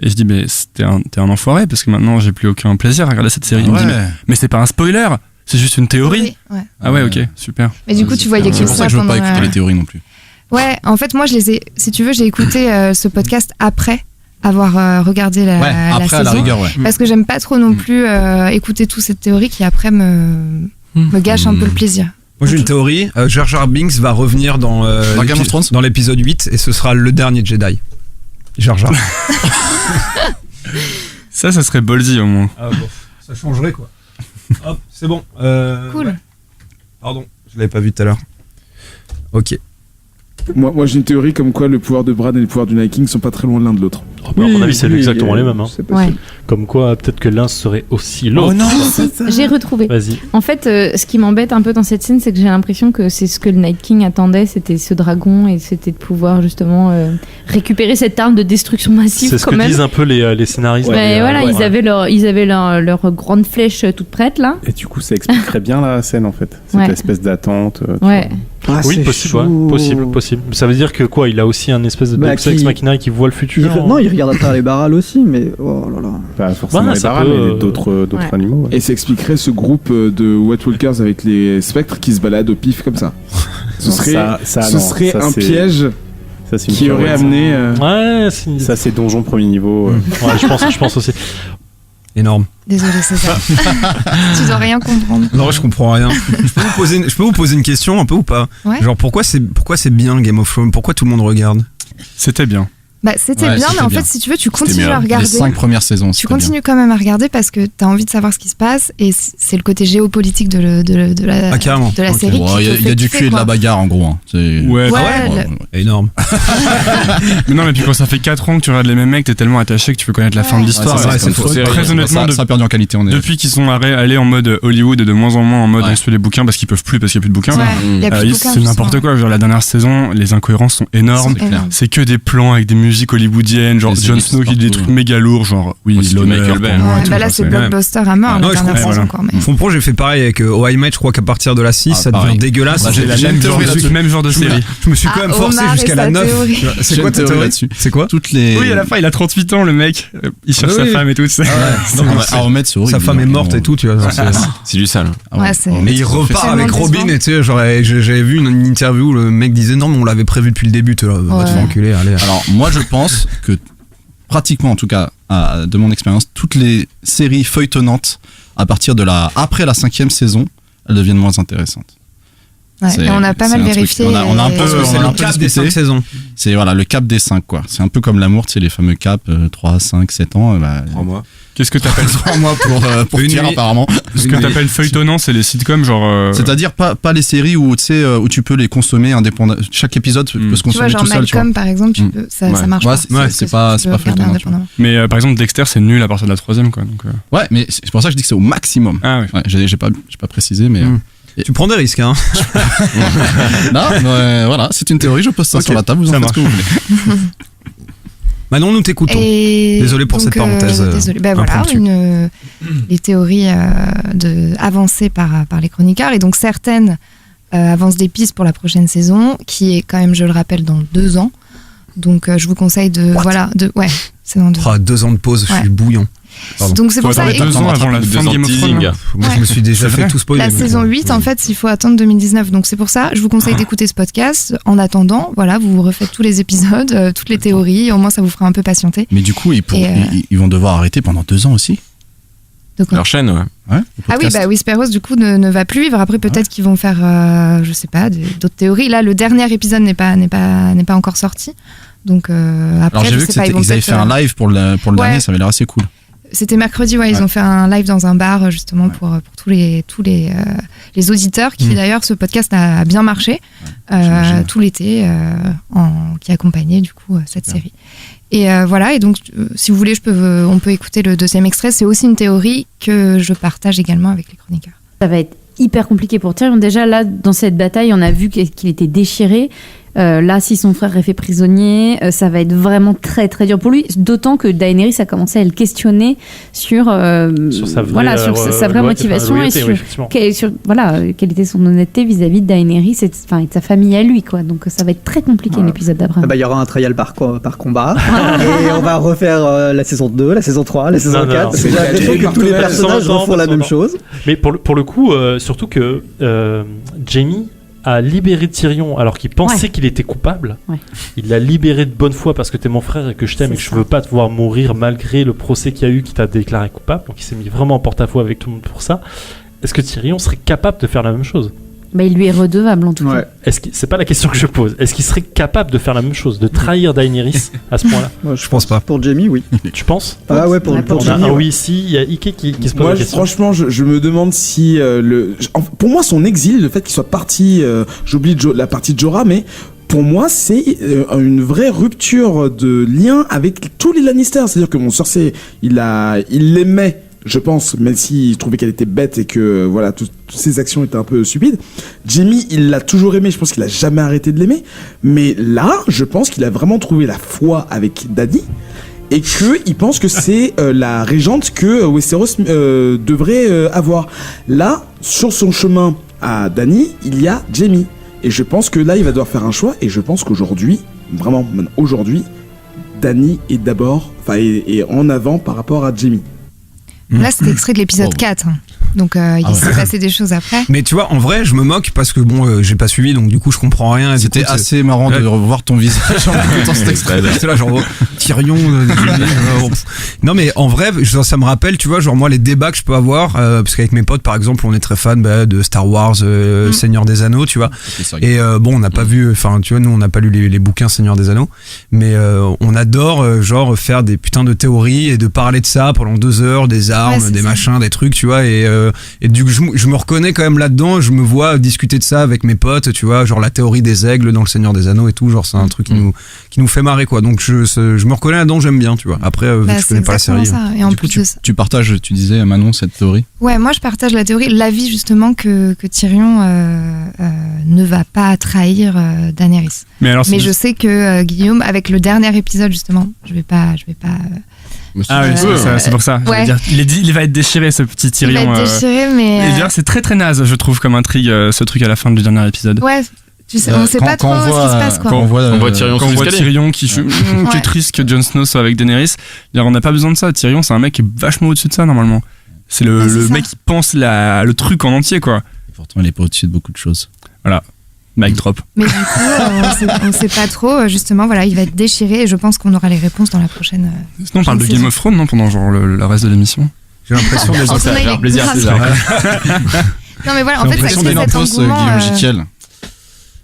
Et je dis mais t'es un enfoiré parce que maintenant j'ai plus aucun plaisir à regarder cette série. Il me dit mais c'est pas un spoiler, c'est juste une théorie. Ouais. Ah ouais, ok, super. Mais du coup, tu voyais que C'est pour ça que je veux pas écouter les théories non plus. Ouais, en fait, moi, si tu veux, j'ai écouté ce podcast après avoir regardé la après saison. à la rigueur, ouais. Parce que j'aime pas trop non plus écouter toute cette théorie qui après me gâche un peu le plaisir. Moi j'ai une théorie, Jar Jar Binks va revenir dans Game of Thrones, dans l'épisode 8 et ce sera le dernier Jedi. Jar Jar. Ça serait ballsy au moins. Ah bon, ça changerait quoi. Hop, c'est bon. Cool. Ouais. Pardon, je l'avais pas vu tout à l'heure. Ok. Moi j'ai une théorie comme quoi le pouvoir de Bran et le pouvoir du Night King sont pas très loin l'un de l'autre. À mon avis, c'est exactement les mêmes. Hein. Ouais. Comme quoi, peut-être que l'un serait aussi l'autre. Oh non, j'ai retrouvé. Vas-y. En fait, ce qui m'embête un peu dans cette scène, c'est que j'ai l'impression que c'est ce que le Night King attendait, c'était ce dragon et c'était de pouvoir justement récupérer cette arme de destruction massive. C'est ce que disent un peu les scénaristes. Ouais, voilà, ils avaient leur grande flèche toute prête là. Et du coup, ça expliquerait bien la scène en fait. Cette espèce d'attente. Ouais. Oui, possible. Ça veut dire que quoi, il a aussi un espèce de Deus Ex Machina qui voit le futur. Non, il regarde à travers les barrales aussi, mais oh là là. Pas forcément les barrales, mais d'autres animaux. Ouais. Et ça expliquerait ce groupe de White Walkers avec les spectres qui se baladent au pif comme ça. Ce serait un piège qui aurait amené. Ouais, ça c'est donjon premier niveau. Ouais, je pense aussi. Énorme. Désolé, c'est ça. Tu dois rien comprendre. Non, je comprends rien. Je peux vous poser une question un peu ou pas? Ouais. Genre pourquoi c'est bien Game of Thrones? Pourquoi tout le monde regarde? C'était bien. Bah, c'était bien, mais en fait, si tu veux, tu continues à regarder. Les 5 premières saisons. Tu continues quand même à regarder parce que t'as envie de savoir ce qui se passe et c'est le côté géopolitique de la série. Il y a du cul et de la bagarre en gros. Hein. Ouais. Énorme. Mais non, mais puis quand ça fait 4 ans que tu regardes les mêmes mecs, t'es tellement attaché que tu veux connaître la fin de l'histoire. Très honnêtement, ça a perdu en qualité. Depuis qu'ils sont allés en mode Hollywood et de moins en moins en mode on se fait des bouquins parce qu'ils peuvent plus parce qu'il n'y a plus de bouquins. C'est n'importe quoi. Genre la dernière saison, les incohérences sont énormes. C'est que des plans avec des musiques hollywoodiennes, genre Jon Snow qui dit des trucs méga lourds, genre l'honneur. Bah là, c'est blockbuster à mort la dernière saison encore. Fond pro, j'ai fait pareil avec OI Match. Je crois qu'à partir de la 6, ça devient dégueulasse. J'ai la même genre de série. Je me suis quand même forcé jusqu'à la 9. C'est quoi ta théorie là-dessus? C'est quoi? Oui, à la fin, il a 38 ans, le mec. Il cherche sa femme et tout. Sa femme est morte et tout, tu vois. C'est du sale. Mais il repart avec Robin et tu sais, genre, j'avais vu une interview où le mec disait non, mais on l'avait prévu depuis le début, tu vois. Va te faire enculer, allez. Alors, moi, je pense que pratiquement, en tout cas, de mon expérience, toutes les séries feuilletonnantes à partir de après la 5e saison, elles deviennent moins intéressantes. Ouais, et on a pas mal vérifié. On a un peu, c'est le cap des 5 saisons. C'est le cap des 5 quoi. C'est un peu comme l'amour, tu sais les fameux caps 3, 5, 7 ans. 3 mois. Qu'est-ce que t'appelles 3 mois pour tirer apparemment. Ce que t'appelles feuilletonnant, c'est les sitcoms genre. C'est-à-dire pas les séries où tu sais où tu peux les consommer indépendamment. Chaque épisode peut se consommer tout seul. Malcolm par exemple, ça marche pas. C'est pas feuilletonnant. Mais par exemple Dexter, c'est nul à partir de la 3e quoi. Donc. Ouais, mais c'est pour ça que je dis que c'est au maximum. Ah oui. Ouais, j'ai pas précisé mais. Tu prends des risques, hein. Non, voilà, c'est une théorie, je pose ça sur la table, vous en faites ce que vous voulez. Manon, nous t'écoutons. Désolé pour cette parenthèse. Désolé. Voilà, les théories avancées par les chroniqueurs, et donc certaines avancent des pistes pour la prochaine saison, qui est quand même, je le rappelle, dans 2 ans. Donc je vous conseille c'est dans 2 ans. 2 ans de pause, je suis bouillant. Pardon. Donc c'est pour ça. 2 ans avant la fin de Game of Thrones. Moi je me suis déjà fait tout spoiler. La saison 8, en fait, il faut attendre 2019. Donc c'est pour ça, je vous conseille d'écouter ce podcast. En attendant, voilà, vous refaites tous les épisodes, toutes les théories. Au moins, ça vous fera un peu patienter. Mais du coup, ils vont devoir arrêter pendant 2 ans aussi. Leur chaîne, ouais. Ah oui, Whisperos du coup ne va plus vivre. Après, peut-être qu'ils vont faire, je sais pas, d'autres théories. Là, le dernier épisode n'est pas encore sorti. Donc après, alors j'ai vu qu'ils avaient fait un live pour le dernier, ça avait l'air assez cool. C'était mercredi, ils ont fait un live dans un bar justement pour tous les auditeurs qui d'ailleurs ce podcast a bien marché tout l'été qui accompagnait du coup cette série. Et voilà, et donc si vous voulez, on peut écouter le 2e extrait. C'est aussi une théorie que je partage également avec les chroniqueurs. Ça va être hyper compliqué pour Tyrion. Déjà là, dans cette bataille, on a vu qu'il était déchiré. Là, si son frère est fait prisonnier, ça va être vraiment très très dur pour lui. D'autant que Daenerys a commencé à le questionner sur sa vraie motivation et quelle était son honnêteté vis-à-vis de Daenerys et de sa famille à lui, quoi. Donc ça va être très compliqué l'épisode d'après. Il y aura un trial par combat et on va refaire la saison 2, la saison 3, la saison 4. Parce que j'ai l'impression que tous les personnages refont la même chose. Mais pour le coup, surtout que Jaime a libéré Tyrion alors qu'il pensait qu'il était coupable. Il l'a libéré de bonne foi parce que t'es mon frère et que je t'aime et que je veux pas te voir mourir malgré le procès qu'il y a eu qui t'a déclaré coupable. Donc il s'est mis vraiment en porte-à-faux avec tout le monde pour ça. Est-ce que Tyrion serait capable de faire la même chose ? Il lui est redevable en tout cas. C'est pas la question que je pose. Est-ce qu'il serait capable de faire la même chose, de trahir Daenerys à ce point-là ? Je pense pas. Pour Jaime, oui. Tu penses ? Ah ouais, pour Jaime. Oui, ici, il y a Ike qui se pose la question. Franchement, je me demande si pour moi son exil, le fait qu'il soit parti, j'oublie la partie de Jorah, mais pour moi, c'est une vraie rupture de lien avec tous les Lannister. C'est-à-dire que mon sorcier, il l'aimait. Je pense, même s'il trouvait qu'elle était bête et que voilà, toutes ses actions étaient un peu stupides. Jaime, il l'a toujours aimé, je pense qu'il a jamais arrêté de l'aimer. Mais là, je pense qu'il a vraiment trouvé la foi avec Dany et qu'il pense que c'est la régente que Westeros devrait avoir. Là, sur son chemin à Dany, il y a Jaime. Et je pense que là, il va devoir faire un choix. Et je pense qu'aujourd'hui, vraiment, aujourd'hui, Dany est d'abord, est en avant par rapport à Jaime. Là, c'est extrait de l'épisode 4. Donc, il s'est passé des choses après. Mais tu vois, en vrai, je me moque parce que j'ai pas suivi, donc du coup, je comprends rien. C'était assez marrant de revoir ton visage en écoutant cet extrait. C'était là, genre, Tyrion. Non, mais en vrai, ça me rappelle, tu vois, genre, moi, les débats que je peux avoir, parce qu'avec mes potes, par exemple, on est très fans de Star Wars, Seigneur des Anneaux, tu vois. Et on n'a pas vu, tu vois, nous, on n'a pas lu les bouquins Seigneur des Anneaux, mais on adore, genre, faire des putains de théories et de parler de ça pendant 2 heures, des armes, des machins, des trucs, tu vois, et du coup je me reconnais quand même là-dedans. Je me vois discuter de ça avec mes potes, tu vois, genre la théorie des aigles dans le Seigneur des Anneaux et tout, genre c'est un truc qui nous fait marrer, quoi. Donc je me reconnais là-dedans, j'aime bien, tu vois. Après je connais pas la série. Et en du coup, tu partages, tu disais Manon, cette théorie. Ouais, moi je partage la théorie, l'avis justement que Tyrion ne va pas trahir Daenerys. Mais je sais que Guillaume, avec le dernier épisode justement, je vais pas c'est pour ça. Ouais. Il va être déchiré, ce petit Tyrion. Il va être déchiré, mais. Et d'ailleurs, c'est très très naze, je trouve, comme intrigue, ce truc à la fin du dernier épisode. Ouais. On sait pas trop ce qui se passe, quoi. Quand on voit Tyrion qui est triste que Jon Snow soit avec Daenerys, on n'a pas besoin de ça. Tyrion, c'est un mec qui est vachement au-dessus de ça, normalement. C'est le mec qui pense le truc en entier, quoi. Et pourtant, il est pas au-dessus de beaucoup de choses. Voilà. Mic drop. Mais du coup, on sait pas trop. Justement, voilà, il va être déchiré et je pense qu'on aura les réponses dans la prochaine. Sinon, on parle de Game of Thrones, non, pendant genre le reste de l'émission. J'ai l'impression d'être ça va faire plaisir. Non, mais voilà, en fait, ça crée cet engouement. Guillaume Jiquel.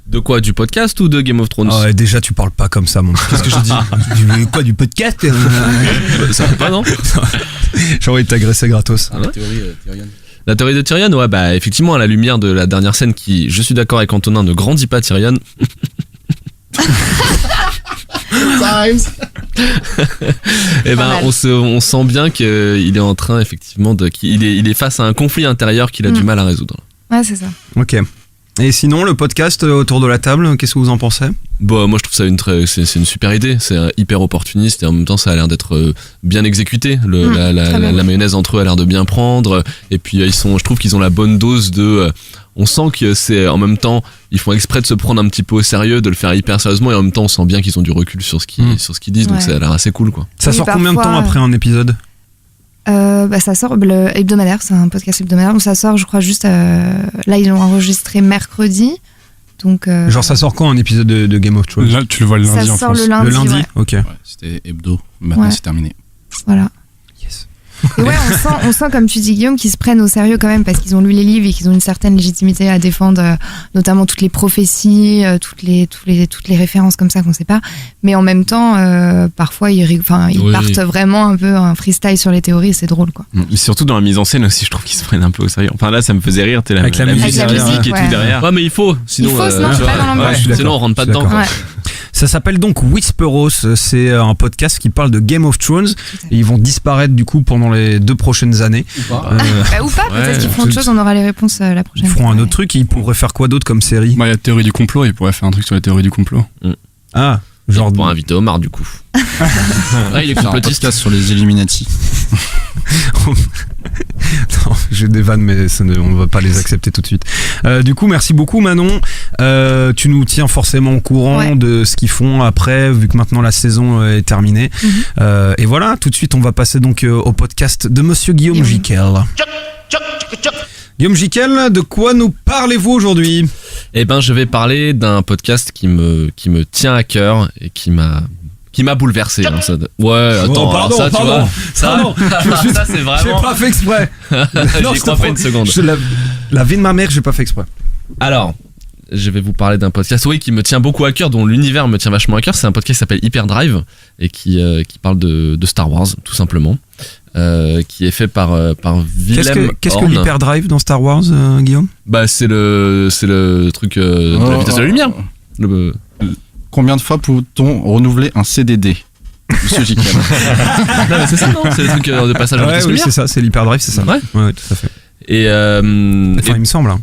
De quoi, du podcast ou de Game of Thrones? Ouais, déjà tu parles pas comme ça, mon. Qu'est-ce que j'ai dit? Quoi, du podcast? Ça fait pas, non? J'ai envie de t'agresser gratos. Ah, la théorie de Tyrion, ouais, bah effectivement, à la lumière de la dernière scène qui, je suis d'accord avec Antonin, ne grandit pas Tyrion. Et ben on sent bien qu'il est en train effectivement il est face à un conflit intérieur qu'il a du mal à résoudre. Ouais, c'est ça. Ok. Et sinon, le podcast autour de la table, qu'est-ce que vous en pensez? Bah, moi je trouve ça c'est une super idée, c'est hyper opportuniste et en même temps ça a l'air d'être bien exécuté. La mayonnaise entre eux a l'air de bien prendre et puis je trouve qu'ils ont la bonne dose de on sent que c'est en même temps ils font exprès de se prendre un petit peu au sérieux, de le faire hyper sérieusement et en même temps on sent bien qu'ils ont du recul sur ce qu'ils disent, donc ça a l'air assez cool quoi. Ça sort combien de temps après un épisode? Ça sort le hebdomadaire, c'est un podcast hebdomadaire, donc ça sort je crois juste là ils l'ont enregistré mercredi, donc genre ça sort quand un épisode de Game of Thrones? Là tu le vois le lundi ça en sort France. le lundi ouais. Ok. Ouais, c'était hebdo, maintenant c'est terminé. Voilà. Et ouais, on sent comme tu dis Guillaume qu'ils se prennent au sérieux quand même parce qu'ils ont lu les livres et qu'ils ont une certaine légitimité à défendre, notamment toutes les prophéties, toutes les références comme ça qu'on sait pas. Mais en même temps, parfois ils partent vraiment un peu en freestyle sur les théories et c'est drôle quoi. Mais surtout dans la mise en scène aussi, je trouve qu'ils se prennent un peu au sérieux. Enfin là, ça me faisait rire, avec la musique et tout derrière. Ouais, mais il faut, sinon sinon on rentre pas dedans. Ça s'appelle donc Whisperos, c'est un podcast qui parle de Game of Thrones et ils vont disparaître du coup pendant les 2 prochaines années. Ou pas, peut-être qu'ils feront autre chose, on aura les réponses la prochaine fois. Ils feront un autre truc, ils pourraient faire quoi d'autre comme série? Il y a théorie du complot, ils pourraient faire un truc sur la théorie du complot. Ah, genre pour inviter Omar du coup. Il est complotiste sur les Illuminati. Non, j'ai des vannes mais on va pas les accepter tout de suite. Du coup, merci beaucoup Manon. Tu nous tiens forcément au courant de ce qu'ils font après, vu que maintenant la saison est terminée. Et voilà, tout de suite on va passer donc au podcast de Monsieur Guillaume Jiquel. Guillaume Jiquel, de quoi nous parlez-vous aujourd'hui? Eh ben, je vais parler d'un podcast qui me tient à cœur et qui m'a bouleversé. Hein, ça. Ouais, attends, pardon, ça, tu vois, ça c'est vraiment. J'ai pas fait exprès. J'y crois pas une seconde. La vie de ma mère, j'ai pas fait exprès. Alors, je vais vous parler d'un podcast, qui me tient beaucoup à cœur, dont l'univers me tient vachement à cœur. C'est un podcast qui s'appelle Hyperdrive et qui parle de Star Wars, tout simplement. Qui est fait par Willem Qu'est-ce que Horn. l'hyperdrive dans Star Wars, Guillaume? Bah c'est le truc de la vitesse de la lumière. Combien de fois peut-on renouveler un CDD, Monsieur Jiquel? Non mais c'est ça, non? C'est le truc de passage à la vitesse de la lumière. C'est ça, c'est l'hyperdrive, c'est ça. Ouais, tout à fait. Et il me semble. Hein.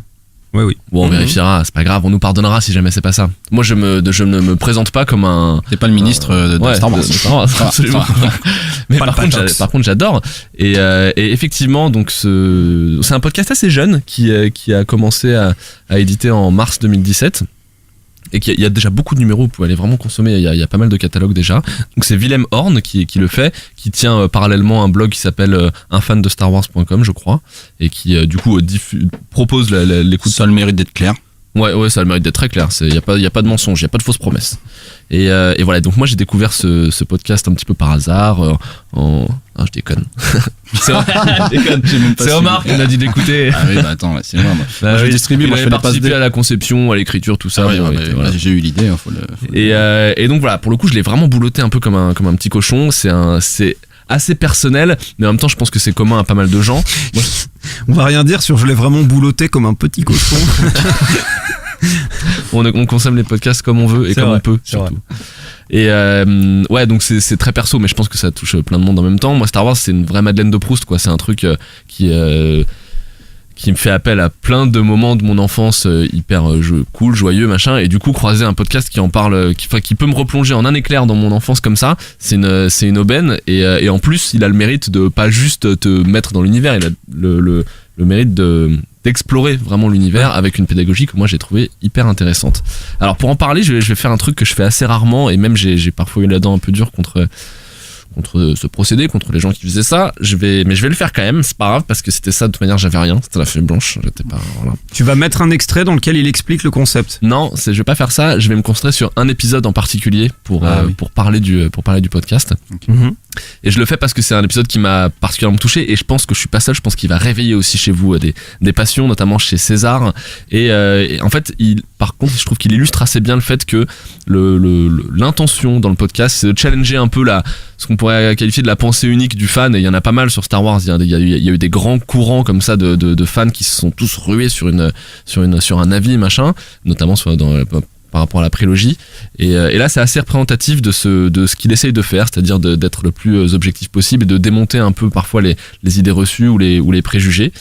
Oui. Bon, on vérifiera, c'est pas grave, on nous pardonnera si jamais c'est pas ça. Moi, je ne me présente pas comme un. T'es pas le ministre de Star Wars. De Star Wars, absolument. Mais par contre, j'adore. Et effectivement, donc c'est un podcast assez jeune qui a commencé à éditer en mars 2017. Et il y a déjà beaucoup de numéros, vous pouvez aller vraiment consommer, il y a pas mal de catalogues déjà. Donc c'est Willem Horn qui le fait, qui tient parallèlement un blog qui s'appelle unfandestarwars.com je crois, et qui du coup propose l'écoute. Ça a le mérite d'être clair. Ouais, ça a le mérite d'être très clair, il y a pas de mensonge, il y a pas de fausses promesses. Et voilà, donc moi j'ai découvert ce podcast un petit peu par hasard je déconne. C'est vrai, je déconne. C'est Omar qui m'a dit d'écouter. Ah oui, bah attends, c'est moi. Moi je distribue, moi je fais les passes à la conception, à l'écriture, tout ça. Voilà. J'ai eu l'idée, Et donc voilà, pour le coup, je l'ai vraiment bouloté un peu comme un petit cochon. C'est assez personnel, mais en même temps, je pense que c'est commun à pas mal de gens. Moi, on va rien dire sur je l'ai vraiment bouloté comme un petit cochon. on consomme les podcasts comme on veut et comme on peut, surtout. Et donc c'est très perso, mais je pense que ça touche plein de monde en même temps. Moi, Star Wars, c'est une vraie Madeleine de Proust, quoi. C'est un truc qui me fait appel à plein de moments de mon enfance hyper cool, joyeux, machin, et du coup croiser un podcast qui en parle, qui peut me replonger en un éclair dans mon enfance comme ça, c'est une aubaine, et en plus il a le mérite de pas juste te mettre dans l'univers, il a le mérite d'explorer vraiment l'univers avec une pédagogie que moi j'ai trouvé hyper intéressante. Alors pour en parler, je vais faire un truc que je fais assez rarement, et même j'ai parfois eu la dent un peu dure contre ce procédé, contre les gens qui faisaient ça. Mais je vais le faire quand même, c'est pas grave, parce que c'était ça, de toute manière, j'avais rien, c'était la feuille blanche, j'étais pas, voilà. Tu vas mettre un extrait dans lequel il explique le concept? Non, je vais pas faire ça, je vais me concentrer sur un épisode en particulier pour parler du podcast. Okay. Et je le fais parce que c'est un épisode qui m'a particulièrement touché, et je pense que je suis pas seul, je pense qu'il va réveiller aussi chez vous des passions, notamment chez César. Et en fait, par contre, je trouve qu'il illustre assez bien le fait que l'intention dans le podcast, c'est de challenger un peu ce qu'on pourrait qualifier de la pensée unique du fan. Et il y en a pas mal sur Star Wars. Il y a eu des grands courants comme ça de fans qui se sont tous rués sur un avis, machin, notamment par rapport à la prélogie. Et là, c'est assez représentatif de ce qu'il essaye de faire, c'est-à-dire d'être le plus objectif possible et de démonter un peu parfois les idées reçues ou les préjugés.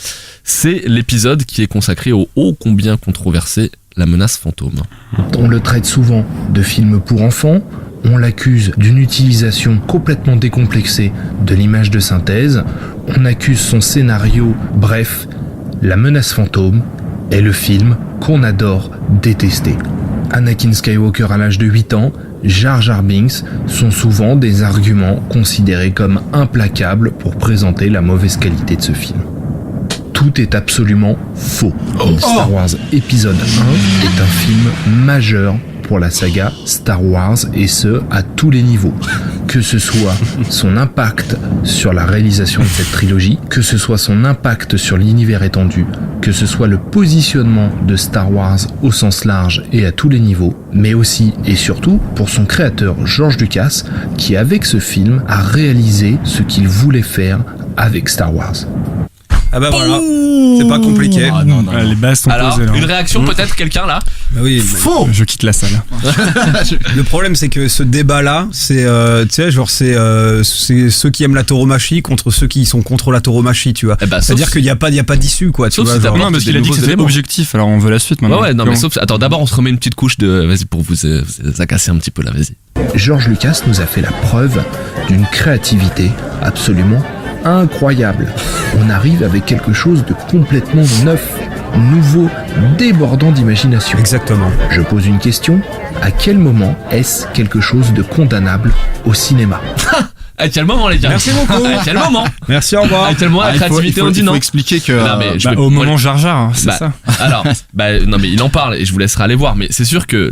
C'est l'épisode qui est consacré au ô combien controversé La menace fantôme. On le traite souvent de film pour enfants, on l'accuse d'une utilisation complètement décomplexée de l'image de synthèse, on accuse son scénario, bref, La menace fantôme est le film qu'on adore détester. Anakin Skywalker à l'âge de 8 ans, Jar Jar Binks sont souvent des arguments considérés comme implacables pour présenter la mauvaise qualité de ce film. Tout est absolument faux. Star Wars épisode 1 est un film majeur pour la saga Star Wars, et ce, à tous les niveaux. Que ce soit son impact sur la réalisation de cette trilogie, que ce soit son impact sur l'univers étendu, que ce soit le positionnement de Star Wars au sens large et à tous les niveaux, mais aussi et surtout pour son créateur George Lucas, qui avec ce film a réalisé ce qu'il voulait faire avec Star Wars. Ah bah voilà, c'est pas compliqué. Non. Les bases sont posées là. Une réaction peut-être, quelqu'un là? Bah oui. Faux. Je quitte la salle. Le problème c'est que ce débat là, c'est tu sais, genre c'est ceux qui aiment la tauromachie contre ceux qui sont contre la tauromachie, tu vois. C'est-à-dire qu'il y a pas d'issue quoi, tu vois. Non, parce qu'il a dit que c'était objectif, alors on veut la suite maintenant. Ouais, non mais sauf, attends, d'abord on se remet une petite couche vas-y, pour vous agacer un petit peu là, vas-y. George Lucas nous a fait la preuve d'une créativité absolument incroyable. On arrive avec quelque chose de complètement neuf, nouveau, débordant d'imagination. Exactement. Je pose une question, à quel moment est-ce quelque chose de condamnable au cinéma? À quel moment, les gars? Merci beaucoup. À quel moment? Merci, au revoir. À quel moment la créativité on dit non? Il faut expliquer que au moment Jar Jar, c'est ça. Alors, non mais il en parle et je vous laisserai aller voir, mais c'est sûr que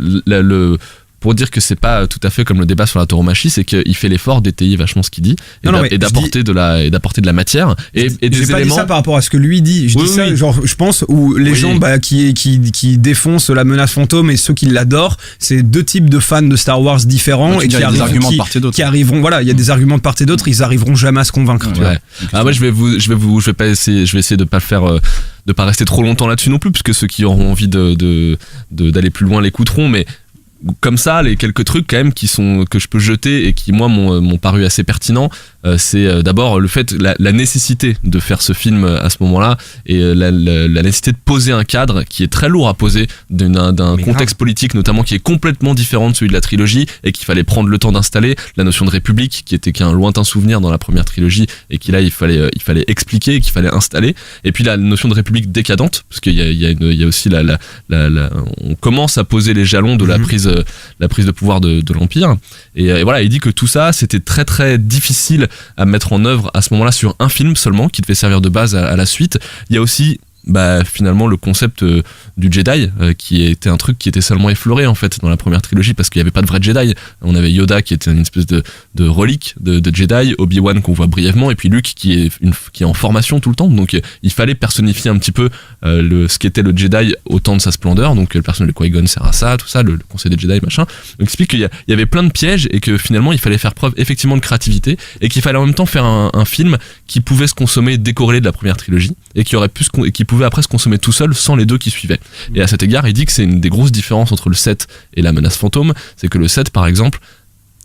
pour dire que c'est pas tout à fait comme le débat sur la tauromachie, c'est qu'il fait l'effort d'étayer vachement ce qu'il dit et d'apporter de la matière et des éléments. J'ai pas dit ça par rapport à ce que lui dit. Je dis ça, genre, je pense, où les gens qui défoncent la menace fantôme et ceux qui l'adorent, c'est deux types de fans de Star Wars différents et qui arriveront. Voilà, il y a des arguments de part et d'autre, ils arriveront jamais à se convaincre. Ouais. Moi, je vais essayer de pas le faire. De pas rester trop longtemps là-dessus non plus, puisque ceux qui auront envie d'aller plus loin l'écouteront, mais comme ça, les quelques trucs quand même que je peux jeter et qui moi m'ont paru assez pertinents, c'est d'abord le fait, la nécessité de faire ce film à ce moment-là et la nécessité de poser un cadre qui est très lourd à poser d'un contexte politique notamment qui est complètement différent de celui de la trilogie et qu'il fallait prendre le temps d'installer, la notion de république qui était qu'un lointain souvenir dans la première trilogie et qui là il fallait expliquer, qu'il fallait installer, et puis la notion de république décadente parce qu'il y a aussi on commence à poser les jalons de la prise de pouvoir de l'Empire et voilà, il dit que tout ça c'était très très difficile à mettre en œuvre à ce moment-là sur un film seulement qui devait servir de base à la suite. Il y a aussi finalement le concept du Jedi qui était un truc qui était seulement effleuré en fait dans la première trilogie parce qu'il n'y avait pas de vrai Jedi. On avait Yoda qui était une espèce de relique de Jedi, Obi-Wan qu'on voit brièvement et puis Luke qui est en formation tout le temps, donc il fallait personnifier un petit peu ce qu'était le Jedi au temps de sa splendeur, donc le personnage de Qui-Gon sert à ça, tout ça, le conseil des Jedi machin, donc il explique qu'il y avait plein de pièges et que finalement il fallait faire preuve effectivement de créativité et qu'il fallait en même temps faire un film qui pouvait se consommer décorrélé de la première trilogie et qui pouvait après se consommer tout seul sans les deux qui suivaient. Et à cet égard, il dit que c'est une des grosses différences entre le 7 et la menace fantôme, c'est que le 7 par exemple,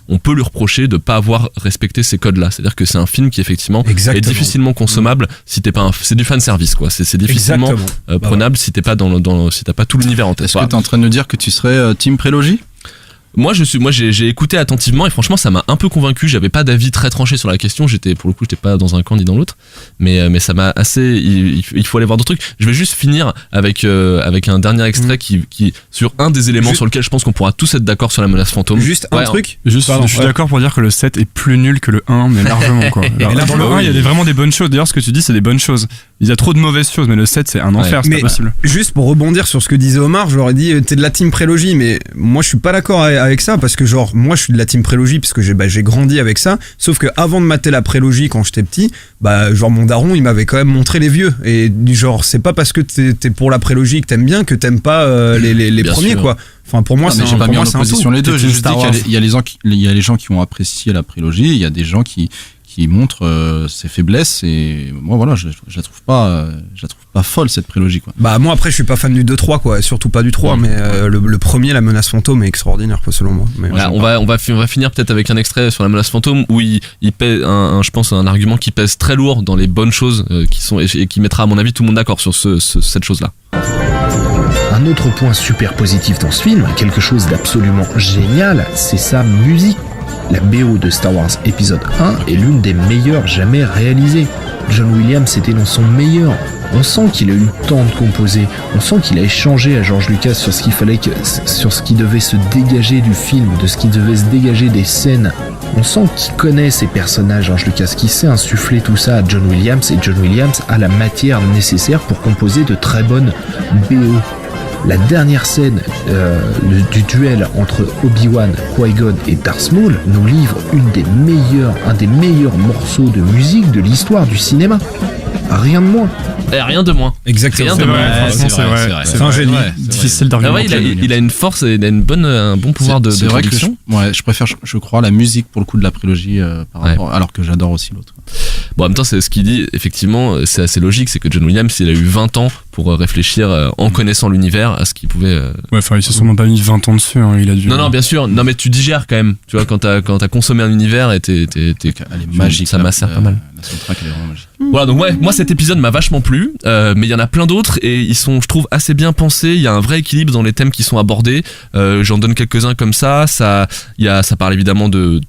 on peut lui reprocher de pas avoir respecté ces codes-là. C'est-à-dire que c'est un film qui effectivement est difficilement consommable si t'es pas c'est du fan service quoi. C'est difficilement prenable si t'es pas si t'as pas tout l'univers en tête. Est-ce que t'es en train de nous dire que tu serais team prélogie? j'ai écouté attentivement et franchement ça m'a un peu convaincu. J'avais pas d'avis très tranché sur la question. J'étais pas dans un camp ni dans l'autre, mais ça m'a assez. Il faut aller voir d'autres trucs. Je vais juste finir avec un dernier extrait qui sur un des éléments sur lequel je pense qu'on pourra tous être d'accord sur la menace fantôme. Juste un truc. Je suis d'accord pour dire que le 7 est plus nul que le 1, mais largement quoi. Alors, dans le 1 il y a vraiment des bonnes choses. D'ailleurs ce que tu dis c'est des bonnes choses. Il y a trop de mauvaises choses, mais le 7 c'est un enfer, c'est pas possible. Juste pour rebondir sur ce que disait Omar, j'aurais dit t'es de la team prélogie, mais moi je suis pas d'accord avec ça parce que genre moi je suis de la team prélogie parce que j'ai grandi avec ça, sauf que avant de mater la prélogie quand j'étais petit, genre mon daron il m'avait quand même montré les vieux et genre c'est pas parce que t'es pour la prélogie que t'aimes bien que t'aimes pas les premiers sûr. Quoi. Enfin pour moi j'ai pas mis en opposition les deux, j'ai juste dit qu'il y a les gens qui ont apprécié la prélogie, il y a des gens qui montrent ses faiblesses et moi voilà je la trouve pas folle cette prélogie quoi. Moi après je suis pas fan du 2-3 quoi, surtout pas du 3 mais le premier la menace fantôme est extraordinaire quoi, selon moi. Mais voilà, on va finir peut-être avec un extrait sur la menace fantôme où il pèse je pense un argument qui pèse très lourd dans les bonnes choses qui sont et qui mettra à mon avis tout le monde d'accord sur cette chose là. Un autre point super positif dans ce film, quelque chose d'absolument génial, c'est sa musique. La BO de Star Wars épisode 1 est l'une des meilleures jamais réalisées. John Williams était dans son meilleur. On sent qu'il a eu le temps de composer. On sent qu'il a échangé à George Lucas sur ce qui devait se dégager du film, de ce qui devait se dégager des scènes. On sent qu'il connaît ses personnages, George Lucas, qui sait insuffler tout ça à John Williams, et John Williams a la matière nécessaire pour composer de très bonnes BO. La dernière scène du duel entre Obi-Wan, Qui-Gon et Darth Maul nous livre un des meilleurs morceaux de musique de l'histoire du cinéma. Rien de moins. Et rien de moins. Exactement. C'est vrai. C'est un génie. Difficile d'argumenter. Il a une force et il a un bon pouvoir de traduction. Je préfère, je crois, la musique pour le coup de la prélogie par rapport, alors que j'adore aussi l'autre. Bon, en même temps, c'est ce qu'il dit, effectivement, c'est assez logique, c'est que John Williams, il a eu 20 ans pour réfléchir en connaissant l'univers à ce qu'il pouvait. Ils se sont même pas mis 20 ans dessus, hein, il a dû. Non, bien sûr, non, mais tu digères quand même, tu vois, quand t'as consommé un univers et t'es magique. Ça macère pas mal. La soundtrack, elle est vraiment magique. Voilà, donc moi cet épisode m'a vachement plu, mais il y en a plein d'autres et ils sont, je trouve, assez bien pensés. Il y a un vrai équilibre dans les thèmes qui sont abordés. J'en donne quelques-uns comme ça. Ça parle évidemment de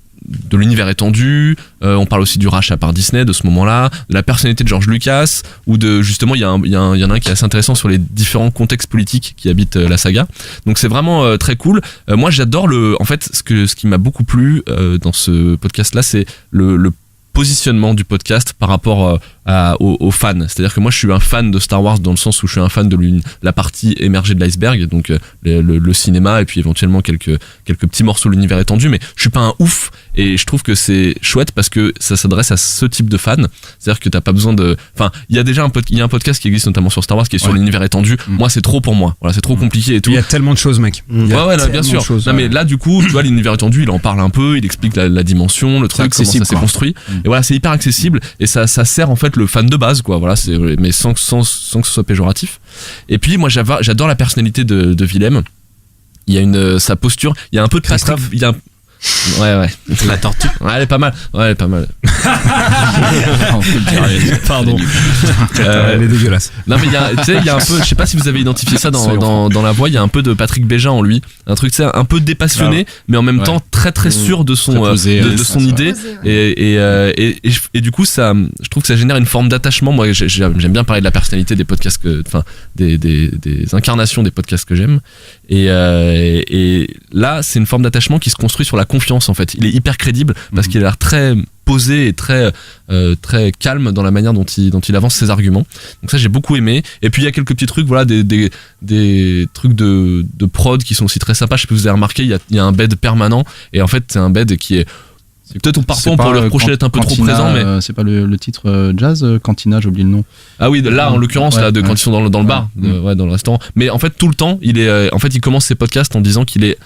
l'univers étendu, on parle aussi du rachat par Disney de ce moment-là, de la personnalité de George Lucas, ou de justement il y en a un qui est assez intéressant sur les différents contextes politiques qui habitent la saga. Donc c'est vraiment très cool. Moi j'adore ce qui m'a beaucoup plu dans ce podcast-là, c'est le positionnement du podcast par rapport aux fans. C'est-à-dire que moi je suis un fan de Star Wars dans le sens où je suis un fan de la partie émergée de l'iceberg, donc le cinéma et puis éventuellement quelques petits morceaux de l'univers étendu, mais je suis pas un ouf et je trouve que c'est chouette parce que ça s'adresse à ce type de fans. C'est-à-dire que t'as pas besoin de... Enfin, il y a déjà un podcast qui existe notamment sur Star Wars qui est sur l'univers étendu. Moi c'est trop pour moi. Voilà, c'est trop compliqué et tout. Il y a tellement de choses, mec. Bien sûr. Mais là du coup, tu vois, l'univers étendu, il en parle un peu, il explique la dimension, le truc, comment ça s'est construit. Et voilà, c'est hyper accessible et ça sert en fait le fan de base quoi, voilà, mais sans que ce soit péjoratif. Et puis moi j'adore la personnalité de Willem. Il y a sa posture, il y a un peu de Patrick, Ouais. La tortue. Ouais, elle est pas mal. Pardon. Elle est dégueulasse. Non mais il y a un peu, je sais pas si vous avez identifié ça dans la voix, il y a un peu de Patrick Béja en lui, un truc c'est un peu dépassionné, mais en même temps très très sûr de son de son idée et du coup ça, je trouve que ça génère une forme d'attachement. Moi j'aime bien parler de la personnalité des podcasts des incarnations des podcasts que j'aime et là c'est une forme d'attachement qui se construit sur la confiance en fait. Il est hyper crédible parce qu'il a l'air très posé et très calme dans la manière dont il avance ses arguments. Donc ça j'ai beaucoup aimé. Et puis il y a quelques petits trucs, voilà, des trucs de prod qui sont aussi très sympas. Je sais pas si vous avez remarqué, il y a un bed permanent et en fait c'est un bed qui est peut-être parfois on peut le reprocher d'être un peu trop présent, mais c'est pas le titre jazz Cantina, j'ai oublié le nom. Ah oui, là en l'occurrence quand ils sont dans le bar, dans le restaurant. Mais en fait tout le temps il commence ses podcasts en disant qu'il est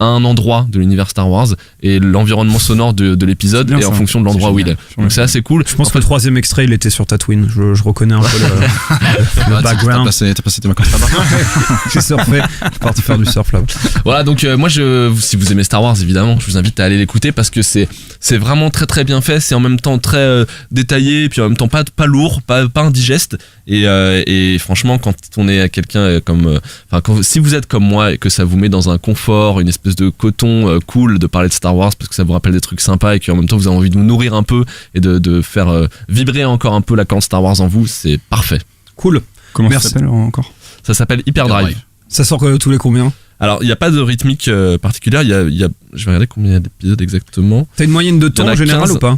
à un endroit de l'univers Star Wars et l'environnement sonore de l'épisode est en fonction de l'endroit où il est. Donc c'est assez cool. Je pense que le troisième extrait il était sur Tatooine. Je reconnais un peu le background. T'as passé tes vacances là-bas. J'ai surfé. Je suis parti faire du surf là-bas. Voilà, donc moi si vous aimez Star Wars évidemment, je vous invite à aller l'écouter parce que c'est vraiment très très bien fait. C'est en même temps très détaillé et puis en même temps pas lourd, pas indigeste. Et franchement quand on est à quelqu'un si vous êtes comme moi et que ça vous met dans un confort, une espèce espèce de coton cool de parler de Star Wars parce que ça vous rappelle des trucs sympas et qu'en même temps vous avez envie de vous nourrir un peu et de faire vibrer encore un peu la corne Star Wars en vous, c'est parfait. Cool. Comment ça s'appelle encore? Ça s'appelle Hyperdrive. Ça sort tous les combien? Alors, il n'y a pas de rythmique particulière. Il y a, je vais regarder combien il y a d'épisodes exactement. T'as une moyenne de temps en général 15, ou pas?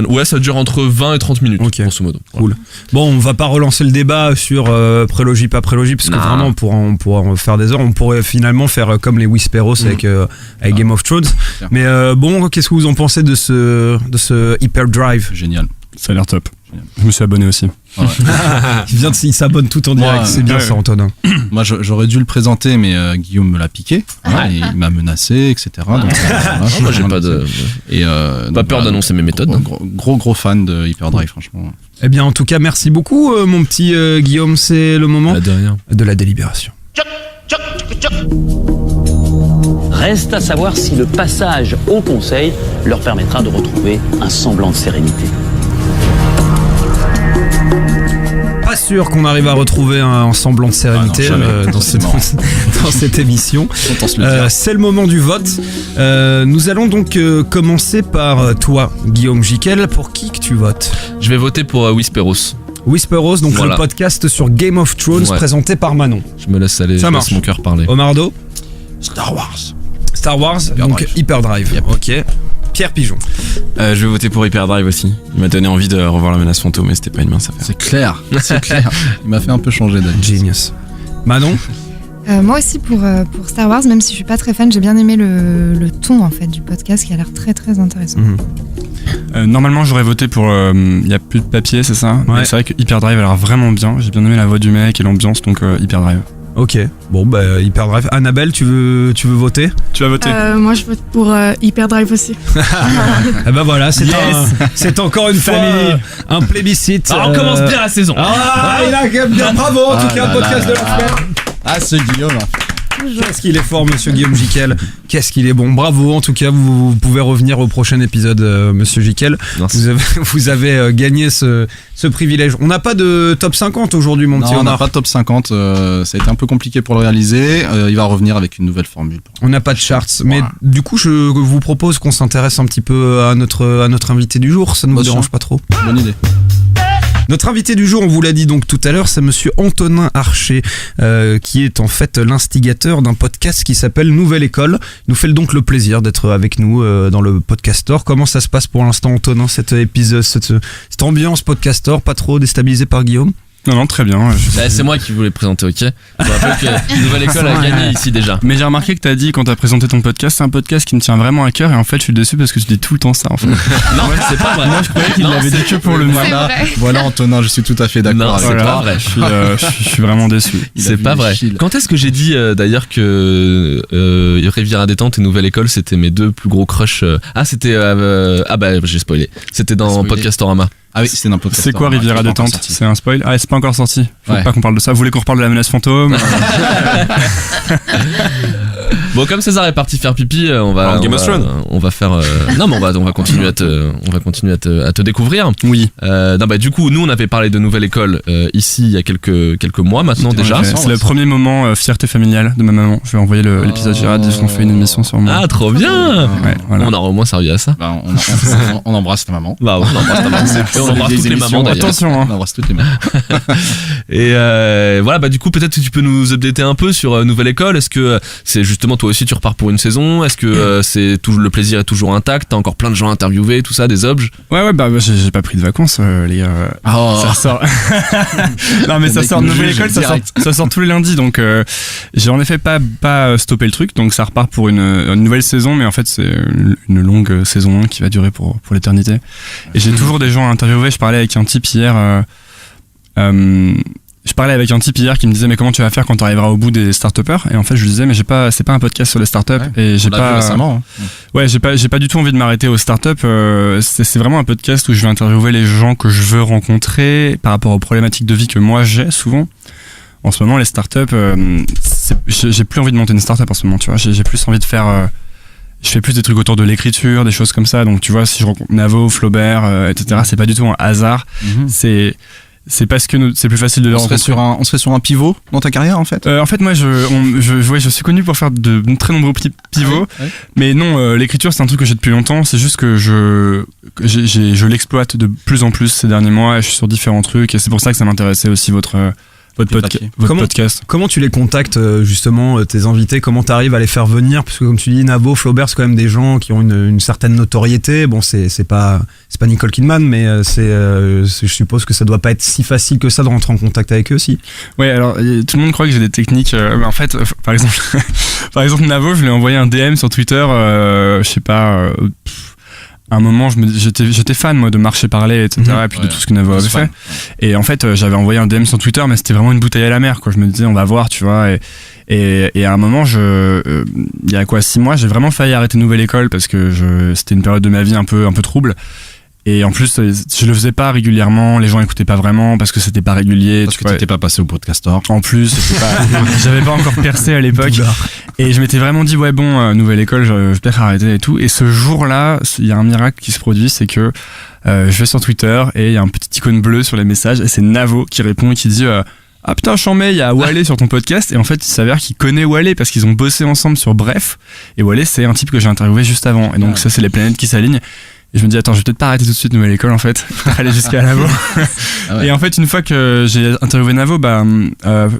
Ouais, ça dure entre 20 et 30 minutes, grosso modo. Cool. Bon, on va pas relancer le débat sur prélogie, pas prélogie, parce que vraiment, on pourra en faire des heures. On pourrait finalement faire comme les Whisperos avec Game of Thrones. Mais bon, qu'est-ce que vous en pensez de ce Hyperdrive? Génial. Ça a l'air top. Je me suis abonné aussi. Ouais. Il s'abonne tout en direct, c'est bien ça, Antonin. Moi, j'aurais dû le présenter, mais Guillaume me l'a piqué. Il m'a menacé, etc. Donc, moi, j'ai pas peur d'annoncer mes méthodes. Gros fan de Hyperdrive, franchement. Eh bien, en tout cas, merci beaucoup, mon petit Guillaume. C'est le moment de la délibération. Reste à savoir si le passage au Conseil leur permettra de retrouver un semblant de sérénité. Pas sûr qu'on arrive à retrouver un semblant de sérénité dans cette émission. C'est le moment du vote. Nous allons donc commencer par toi, Guillaume Jiquel. Pour qui que tu votes? Je vais voter pour Whisperos. Whisperos, donc le podcast sur Game of Thrones présenté par Manon. Je me laisse aller, je laisse mon cœur parler. Omardo? Star Wars, donc Hyperdrive. Yep. Ok. Pierre Pigeon. Je vais voter pour Hyperdrive aussi. Il m'a donné envie de revoir La Menace Fantôme, mais c'était pas une mince affaire. C'est clair. Il m'a fait un peu changer d'avis. Genius. Manon? Moi aussi pour Star Wars, même si je suis pas très fan, j'ai bien aimé le ton en fait du podcast qui a l'air très très intéressant. Normalement j'aurais voté pour il y a plus de papier, c'est ça? Ouais. C'est vrai que Hyperdrive a l'air vraiment bien. J'ai bien aimé la voix du mec et l'ambiance, donc Hyperdrive. Ok, bon bah Hyperdrive. Annabelle, tu veux voter? Tu vas voter? Moi je vote pour Hyperdrive aussi. Ah bah voilà, c'est encore une fois un plébiscite. Alors on commence bien la saison. Il a bien, bravo en tout cas, podcast de la semaine. Ah, ce Guillaume. Qu'est-ce qu'il est fort, monsieur Guillaume Jiquel. Qu'est-ce qu'il est bon. Bravo, en tout cas, vous pouvez revenir au prochain épisode, monsieur Jiquel. Vous avez gagné ce privilège. On n'a pas de top 50 aujourd'hui, mon petit Omar. On n'a pas de top 50. Ça a été un peu compliqué pour le réaliser. Il va revenir avec une nouvelle formule. On n'a pas de charts. Mais du coup, je vous propose qu'on s'intéresse un petit peu à notre invité du jour. Ça ne me dérange pas trop. Bonne idée. Notre invité du jour, on vous l'a dit donc tout à l'heure, c'est monsieur Antonin Archer, qui est en fait l'instigateur d'un podcast qui s'appelle Nouvelle École. Il nous fait donc le plaisir d'être avec nous dans le Podcaster. Comment ça se passe pour l'instant, Antonin, cet épisode, cette ambiance Podcaster, pas trop déstabilisée par Guillaume? Non, très bien. C'est moi qui voulais présenter, ok? Je vous rappelle que Nouvelle École a gagné ici déjà. Mais j'ai remarqué que t'as dit quand t'as présenté ton podcast, c'est un podcast qui me tient vraiment à cœur et en fait je suis déçu parce que tu dis tout le temps ça en fait. Non, c'est pas vrai. Moi je croyais qu'il l'avait dit que pour le moment. Voilà Antonin, je suis tout à fait d'accord. Non, c'est pas vrai. Je suis vraiment déçu. C'est pas vrai. Quand est-ce que j'ai dit d'ailleurs que Riviera Détente et Nouvelle École c'était mes deux plus gros crushs? C'était j'ai spoilé. C'était dans Podcastorama. Ah oui, c'est n'importe quoi. C'est quoi Riviera Détente? C'est un spoil? Ah, c'est pas encore sorti. Faut pas qu'on parle de ça. Vous voulez qu'on reparle de La Menace Fantôme? Bon, comme César est parti faire pipi, on va faire. Non, mais on va continuer à te découvrir. Oui. Du coup, nous, on avait parlé de Nouvelle École ici il y a quelques mois maintenant déjà. C'est le premier moment fierté familiale de ma maman. Je vais envoyer l'épisode. J'ai hâte qu'on fait une émission sur moi. Ah, trop bien. Voilà. On aura au moins servi à ça. On embrasse ta maman. On embrasse ta maman. On embrasse toutes les mamans d'ailleurs. Attention, on embrasse toutes les mamans. Et voilà, du coup, peut-être que tu peux nous updater un peu sur Nouvelle École. Est-ce que c'est justement toi aussi tu repars pour une saison? Est-ce que c'est toujours le plaisir est toujours intact? T'as encore plein de gens à interviewer, tout ça, des objes? Ouais, j'ai pas pris de vacances, les gars. Ça sort. Non, mais ça sort Nouvelle École, ça sort tous les lundis, donc j'ai en effet pas stoppé le truc, donc ça repart pour une nouvelle saison, mais en fait c'est une longue saison qui va durer pour l'éternité. Et j'ai toujours des gens à interviewer. Je parlais avec un type hier. Qui me disait mais comment tu vas faire quand tu arriveras au bout des start-upers, et en fait je lui disais mais c'est pas un podcast sur les start-up, et j'ai pas récemment, ouais, j'ai pas du tout envie de m'arrêter aux start-up. C'est vraiment un podcast où je vais interviewer les gens que je veux rencontrer par rapport aux problématiques de vie que moi j'ai souvent. En ce moment les start-up, j'ai plus envie de monter une start-up en ce moment, tu vois. J'ai plus envie de faire je fais plus des trucs autour de l'écriture, des choses comme ça. Donc tu vois, si je rencontre Navo, Flaubert, etc., c'est pas du tout un hasard. c'est parce que c'est plus facile de les rencontrer. On serait sur un pivot dans ta carrière en fait. En fait moi je suis connu pour faire de très nombreux petits pivots, mais non, l'écriture c'est un truc que j'ai depuis longtemps. C'est juste que je l'exploite de plus en plus ces derniers mois. Et je suis sur différents trucs et c'est pour ça que ça m'intéressait aussi votre podcast. Comment tu les contactes justement tes invités? Comment tu arrives à les faire venir? Parce que comme tu dis, Navo, Flaubert, c'est quand même des gens qui ont une certaine notoriété. Bon, c'est pas Nicole Kidman, mais je suppose que ça doit pas être si facile que ça de rentrer en contact avec eux aussi. Ouais, alors tout le monde croit que j'ai des techniques. Mais en fait, par exemple, Navo, je lui ai envoyé un DM sur Twitter. Je sais pas. À un moment, j'étais fan moi de Marcher Parler, etc. Et puis de tout ce que Navo avait fait. Et en fait, j'avais envoyé un DM sur Twitter, mais c'était vraiment une bouteille à la mer, quoi. Je me disais, on va voir, tu vois. Et à un moment, il y a 6 mois, j'ai vraiment failli arrêter Nouvelle École parce que c'était une période de ma vie un peu trouble. Et en plus, je le faisais pas régulièrement, les gens écoutaient pas vraiment parce que c'était pas régulier. Parce que t'étais pas passé au Podcaster. En plus, j'avais pas encore percé à l'époque. Et je m'étais vraiment dit, Nouvelle École, je vais peut-être arrêter et tout. Et ce jour-là, il y a un miracle qui se produit, c'est que je vais sur Twitter et il y a un petit icône bleu sur les messages et c'est Navo qui répond et qui dit ah putain, chambé, il y a Wallet sur ton podcast. Et en fait, il s'avère qu'il connaît Wallet parce qu'ils ont bossé ensemble sur Bref. Et Wallet, c'est un type que j'ai interviewé juste avant. Et donc ça, c'est les planètes qui s'alignent. Et je me dis, attends, je vais peut-être pas arrêter tout de suite Nouvelle École, en fait. Aller jusqu'à Navo. Et en fait, une fois que j'ai interviewé Navo,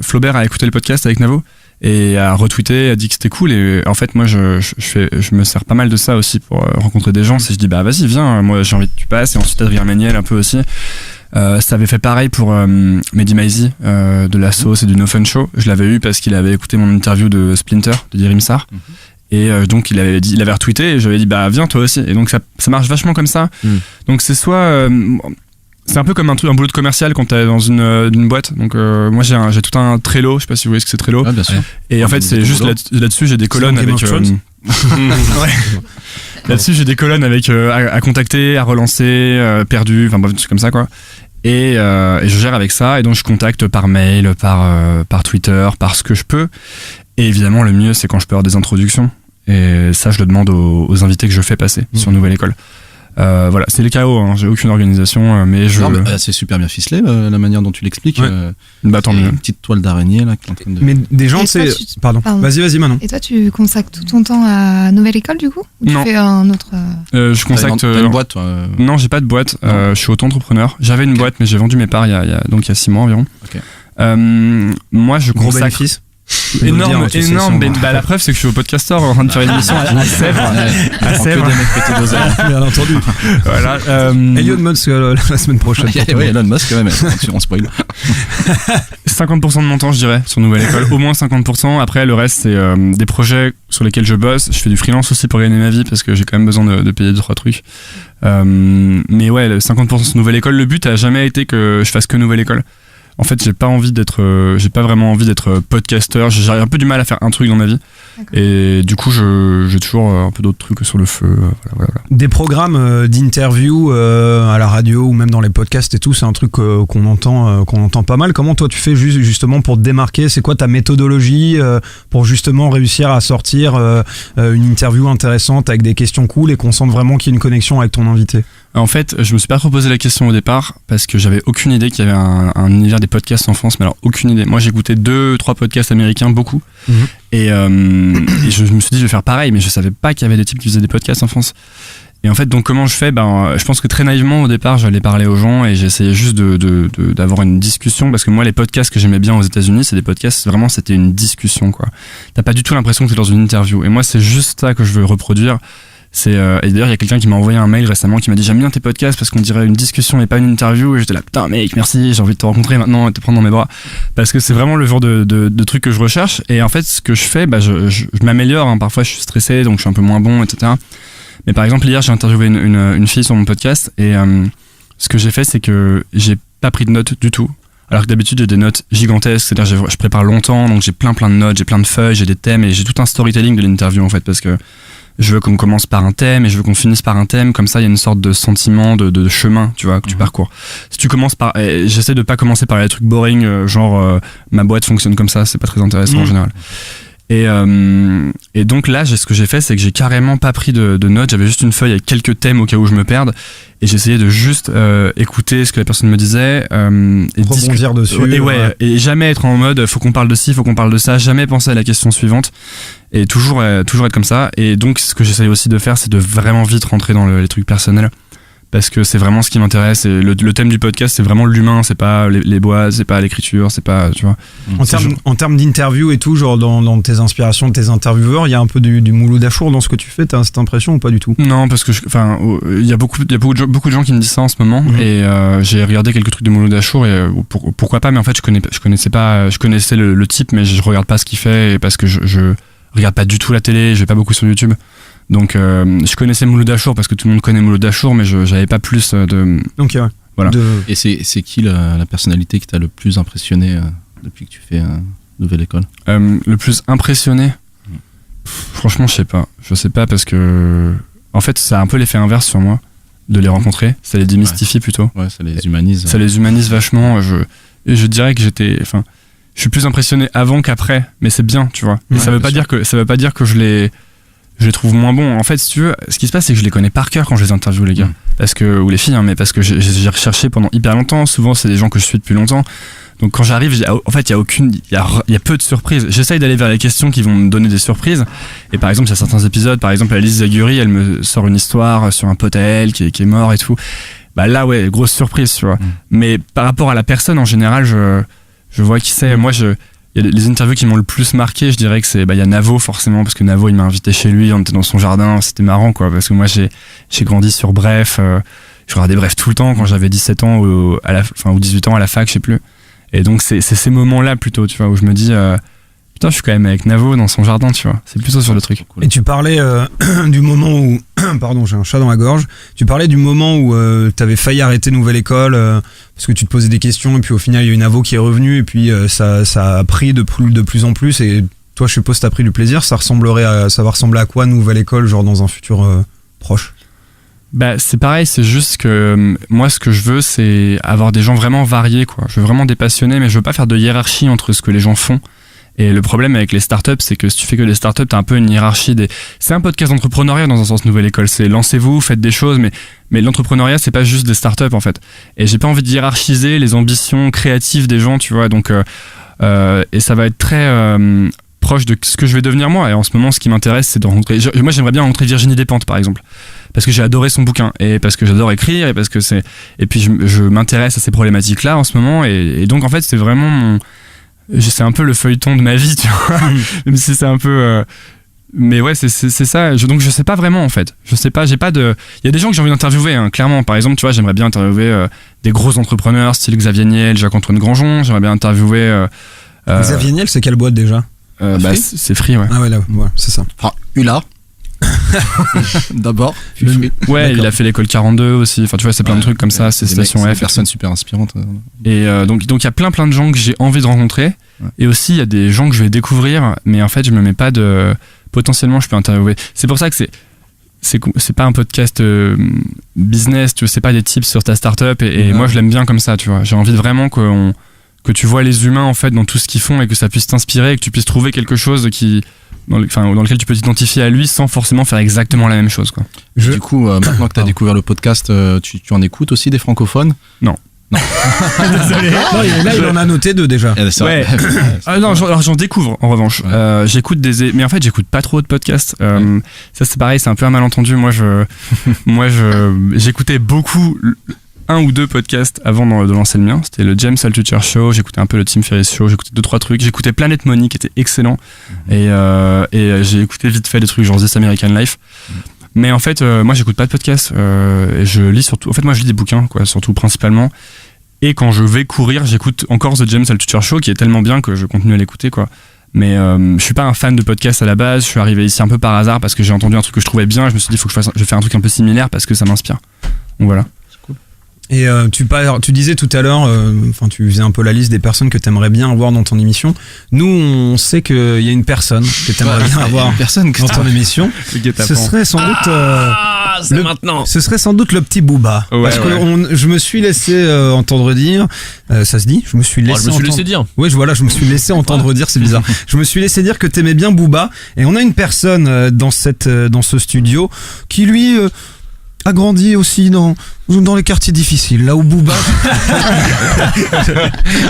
Flaubert a écouté le podcast avec Navo et a retweeté, a dit que c'était cool. Et en fait, moi, je me sers pas mal de ça aussi pour rencontrer des gens. C'est je dis, vas-y, viens, moi, j'ai envie que tu passes. Et ensuite, Adrien Méniel, un peu aussi. Ça avait fait pareil pour Mehdi Maizi, de La Sauce et du No Fun Show. Je l'avais eu parce qu'il avait écouté mon interview de Splinter, de Dirim Sar. Et donc il avait retweeté et j'avais dit viens toi aussi. Et donc ça marche vachement comme ça. Donc c'est soit c'est un peu comme un boulot de commercial quand t'es dans une boîte. Donc moi j'ai tout un Trello, je sais pas si vous voyez ce que c'est Trello. Bien sûr. Et en fait c'est juste là-dessus j'ai des colonnes avec là-dessus j'ai des colonnes avec à contacter, à relancer, perdu, enfin bref, comme ça quoi. Et je gère avec ça et donc je contacte par mail, par Twitter, par ce que je peux. Et évidemment le mieux c'est quand je peux avoir des introductions. Et ça, je le demande aux invités que je fais passer sur Nouvelle École. Voilà, c'est le chaos, hein. J'ai aucune organisation, mais c'est super bien ficelé la manière dont tu l'expliques. Tant mieux. Une petite toile d'araignée là qui est en train de. Mais des gens, c'est. Pardon. Vas-y Manon. Et toi, tu consacres tout ton temps à Nouvelle École du coup? Ou non. Tu fais un autre. Je consacre. T'as une boîte toi Non, j'ai pas de boîte. Je suis auto-entrepreneur. J'avais une boîte, mais j'ai vendu mes parts il y a 6 mois environ. Moi, je gros consacre. Bénéfice. Énorme. La preuve, c'est que je suis au Podcaster en train de faire une émission à Sèvres. Bien entendu. Voilà. Elon Musk la semaine prochaine. Oui, Elon Musk quand même. On spoil. 50% de mon temps, je dirais, sur Nouvelle École. Au moins 50%. Après, le reste, c'est des projets sur lesquels je bosse. Je fais du freelance aussi pour gagner ma vie parce que j'ai quand même besoin de payer 2-3 trucs. Mais ouais, 50% sur Nouvelle École. Le but a jamais été que je fasse que Nouvelle École. En fait, j'ai pas vraiment envie d'être podcasteur. J'ai un peu du mal à faire un truc dans ma vie. D'accord. Et du coup, j'ai toujours un peu d'autres trucs sur le feu. Voilà. Des programmes d'interview à la radio ou même dans les podcasts et tout, c'est un truc qu'on entend pas mal. Comment toi tu fais justement pour te démarquer? C'est quoi ta méthodologie pour justement réussir à sortir une interview intéressante avec des questions cool et qu'on sente vraiment qu'il y a une connexion avec ton invité? En fait, je me suis pas trop posé la question au départ parce que j'avais aucune idée qu'il y avait un univers des podcasts en France, mais alors aucune idée. Moi, j'écoutais 2-3 podcasts américains, beaucoup. Et je me suis dit, je vais faire pareil, mais je savais pas qu'il y avait des types qui faisaient des podcasts en France. Et en fait, donc comment je fais? Je pense que très naïvement au départ, j'allais parler aux gens et j'essayais juste d'avoir une discussion parce que moi, les podcasts que j'aimais bien aux États-Unis, c'est des podcasts vraiment, c'était une discussion quoi. T'as pas du tout l'impression que t'es dans une interview. Et moi, c'est juste ça que je veux reproduire. Et d'ailleurs il y a quelqu'un qui m'a envoyé un mail récemment qui m'a dit j'aime bien tes podcasts parce qu'on dirait une discussion et pas une interview, et j'étais là putain mec merci, j'ai envie de te rencontrer maintenant et de te prendre dans mes bras parce que c'est vraiment le genre de truc que je recherche. Et en fait ce que je fais je m'améliore, hein. Parfois je suis stressé donc je suis un peu moins bon, etc. Mais par exemple hier j'ai interviewé une fille sur mon podcast et ce que j'ai fait c'est que j'ai pas pris de notes du tout. Alors que d'habitude j'ai des notes gigantesques, c'est-à-dire je prépare longtemps donc j'ai plein de notes, j'ai plein de feuilles, j'ai des thèmes et j'ai tout un storytelling de l'interview en fait parce que je veux qu'on commence par un thème et je veux qu'on finisse par un thème, comme ça il y a une sorte de sentiment de chemin, tu vois, que tu parcours. Si tu commences par, j'essaie de pas commencer par les trucs boring, genre ma boîte fonctionne comme ça, c'est pas très intéressant en général. Et donc là, ce que j'ai fait, c'est que j'ai carrément pas pris de notes. J'avais juste une feuille avec quelques thèmes au cas où je me perde. Et j'essayais de juste écouter ce que la personne me disait. Et rebondir dessus. Et jamais être en mode faut qu'on parle de ci, faut qu'on parle de ça. Jamais penser à la question suivante. Et toujours être comme ça. Et donc, ce que j'essaye aussi de faire, c'est de vraiment vite rentrer dans les trucs personnels. Parce que c'est vraiment ce qui m'intéresse. Et le thème du podcast, c'est vraiment l'humain. C'est pas les bois, c'est pas l'écriture, c'est pas, tu vois. En termes d'interview et tout, genre dans tes inspirations, tes intervieweurs, il y a un peu du Mouloud Achour dans ce que tu fais. T'as cette impression ou pas du tout? Non, parce que il y a beaucoup de gens qui me disent ça en ce moment. Et j'ai regardé quelques trucs de Mouloud Achour et pourquoi pas. Mais en fait, je connaissais le type, mais je regarde pas ce qu'il fait parce que je regarde pas du tout la télé. Je vais pas beaucoup sur YouTube. Donc je connaissais Mouloud Achour parce que tout le monde connaît Mouloud Achour, mais j'avais pas plus de... Donc ouais. Voilà. Et c'est qui la personnalité qui t'a le plus impressionné depuis que tu fais Nouvelle École? Le plus impressionné, franchement je sais pas parce que en fait ça a un peu l'effet inverse sur moi de les rencontrer, ça les démystifie plutôt. Ouais, ça les humanise. Ça les humanise vachement. Je dirais que je suis plus impressionné avant qu'après, mais c'est bien, tu vois. Et ça veut pas dire que je les trouve moins bons. En fait, si tu veux, ce qui se passe, c'est que je les connais par cœur quand je les interviewe, les gars. Ou les filles, mais parce que j'ai recherché pendant hyper longtemps. Souvent, c'est des gens que je suis depuis longtemps. Donc, quand j'arrive, en fait, il y a peu de surprises. J'essaye d'aller vers les questions qui vont me donner des surprises. Et par exemple, il y a certains épisodes, par exemple, Alice Zaguri, elle me sort une histoire sur un pote à elle qui est mort et tout. Bah là, ouais, grosse surprise, tu vois. Mais par rapport à la personne, en général, je vois qui c'est. Moi, il y a les interviews qui m'ont le plus marqué, je dirais que c'est il y a Navo forcément, parce que Navo il m'a invité chez lui, on était dans son jardin, c'était marrant quoi, parce que moi j'ai grandi sur Bref, je regardais Bref tout le temps quand j'avais 17 ans ou 18 ans à la fac, je sais plus. Et donc c'est ces moments-là plutôt, tu vois, où je me dis putain, je suis quand même avec Navo dans son jardin, tu vois. C'est plutôt sur le truc. Et tu parlais du moment où pardon, j'ai un chat dans la gorge. Tu parlais du moment où t'avais failli arrêter Nouvelle École parce que tu te posais des questions et puis au final il y a une avo qui est revenue et puis ça a pris de plus en plus et toi je suppose t'as pris du plaisir. Ça va ressembler à quoi Nouvelle École, genre dans un futur proche? Bah c'est pareil, c'est juste que moi ce que je veux c'est avoir des gens vraiment variés quoi. Je veux vraiment des passionnés, mais je veux pas faire de hiérarchie entre ce que les gens font. Et le problème avec les startups, c'est que si tu fais que des startups, t'as un peu une hiérarchie c'est un podcast d'entrepreneuriat dans un sens Nouvelle École. C'est lancez-vous, faites des choses, mais l'entrepreneuriat, c'est pas juste des startups, en fait. Et j'ai pas envie de hiérarchiser les ambitions créatives des gens, tu vois. Donc, et ça va être très, proche de ce que je vais devenir moi. Et en ce moment, ce qui m'intéresse, c'est de rencontrer, moi, j'aimerais bien rencontrer Virginie Despentes, par exemple. Parce que j'ai adoré son bouquin. Et parce que j'adore écrire, et puis je m'intéresse à ces problématiques-là en ce moment. Et donc, en fait, c'est vraiment c'est un peu le feuilleton de ma vie, tu vois. Même si c'est un peu mais ouais, c'est ça. Donc je sais pas vraiment en fait. Je sais pas, il y a des gens que j'ai envie d'interviewer hein, clairement. Par exemple, tu vois, j'aimerais bien interviewer des gros entrepreneurs style Xavier Niel, Jacques-Antoine Grandjean. J'aimerais bien interviewer Xavier Niel, c'est quelle boîte déjà? C'est Free, ouais. Ah ouais, là, ouais, c'est ça. Ulla. D'abord. Ouais, il a fait l'école 42 aussi. Enfin, tu vois, c'est plein de trucs comme ça. C'est Station F. Des personnes super inspirantes. Et donc il y a plein de gens que j'ai envie de rencontrer. Ouais. Et aussi, il y a des gens que je vais découvrir. Mais en fait, je me mets pas de. Potentiellement, je peux interviewer. C'est pour ça que c'est pas un podcast business. Tu vois, c'est pas des tips sur ta startup. Et moi, je l'aime bien comme ça. Tu vois, j'ai envie vraiment que tu vois les humains en fait dans tout ce qu'ils font et que ça puisse t'inspirer et que tu puisses trouver quelque chose dans lequel tu peux t'identifier à lui sans forcément faire exactement la même chose quoi. Du coup maintenant que tu as découvert le podcast, tu en écoutes aussi des francophones? Non. Désolé. Non, là il en a noté 2 déjà. Ouais. Non, alors j'en découvre en revanche. Ouais. J'écoute mais en fait j'écoute pas trop de podcasts. Ça c'est pareil, c'est un peu un malentendu. Moi j'écoutais beaucoup 1 ou 2 podcasts avant de lancer le mien. C'était le James Altucher Show, j'écoutais un peu le Tim Ferriss Show, j'écoutais 2-3 trucs, j'écoutais Planet Money qui était excellent et j'ai écouté vite fait des trucs genre This American Life. Mais en fait moi j'écoute pas de podcasts et je lis surtout, en fait moi je lis des bouquins quoi, surtout principalement, et quand je vais courir j'écoute encore The James Altucher Show qui est tellement bien que je continue à l'écouter quoi. Mais je suis pas un fan de podcast à la base, je suis arrivé ici un peu par hasard parce que j'ai entendu un truc que je trouvais bien, je me suis dit je vais faire un truc un peu similaire parce que ça m'inspire. Donc voilà. Et tu disais tout à l'heure, tu faisais un peu la liste des personnes que t'aimerais bien avoir dans ton émission. Nous, on sait qu'il y a une personne que t'aimerais bien avoir dans ton émission. Ce serait sans doute c'est maintenant. Ce serait sans doute le petit Booba. Parce que je me suis laissé entendre dire. Ça se dit ? Je me suis laissé dire. Oui, voilà, je me suis laissé entendre dire, c'est bizarre. Je me suis laissé dire que t'aimais bien Booba. Et on a une personne dans ce studio qui lui a grandi aussi dans les quartiers difficiles, là où Booba.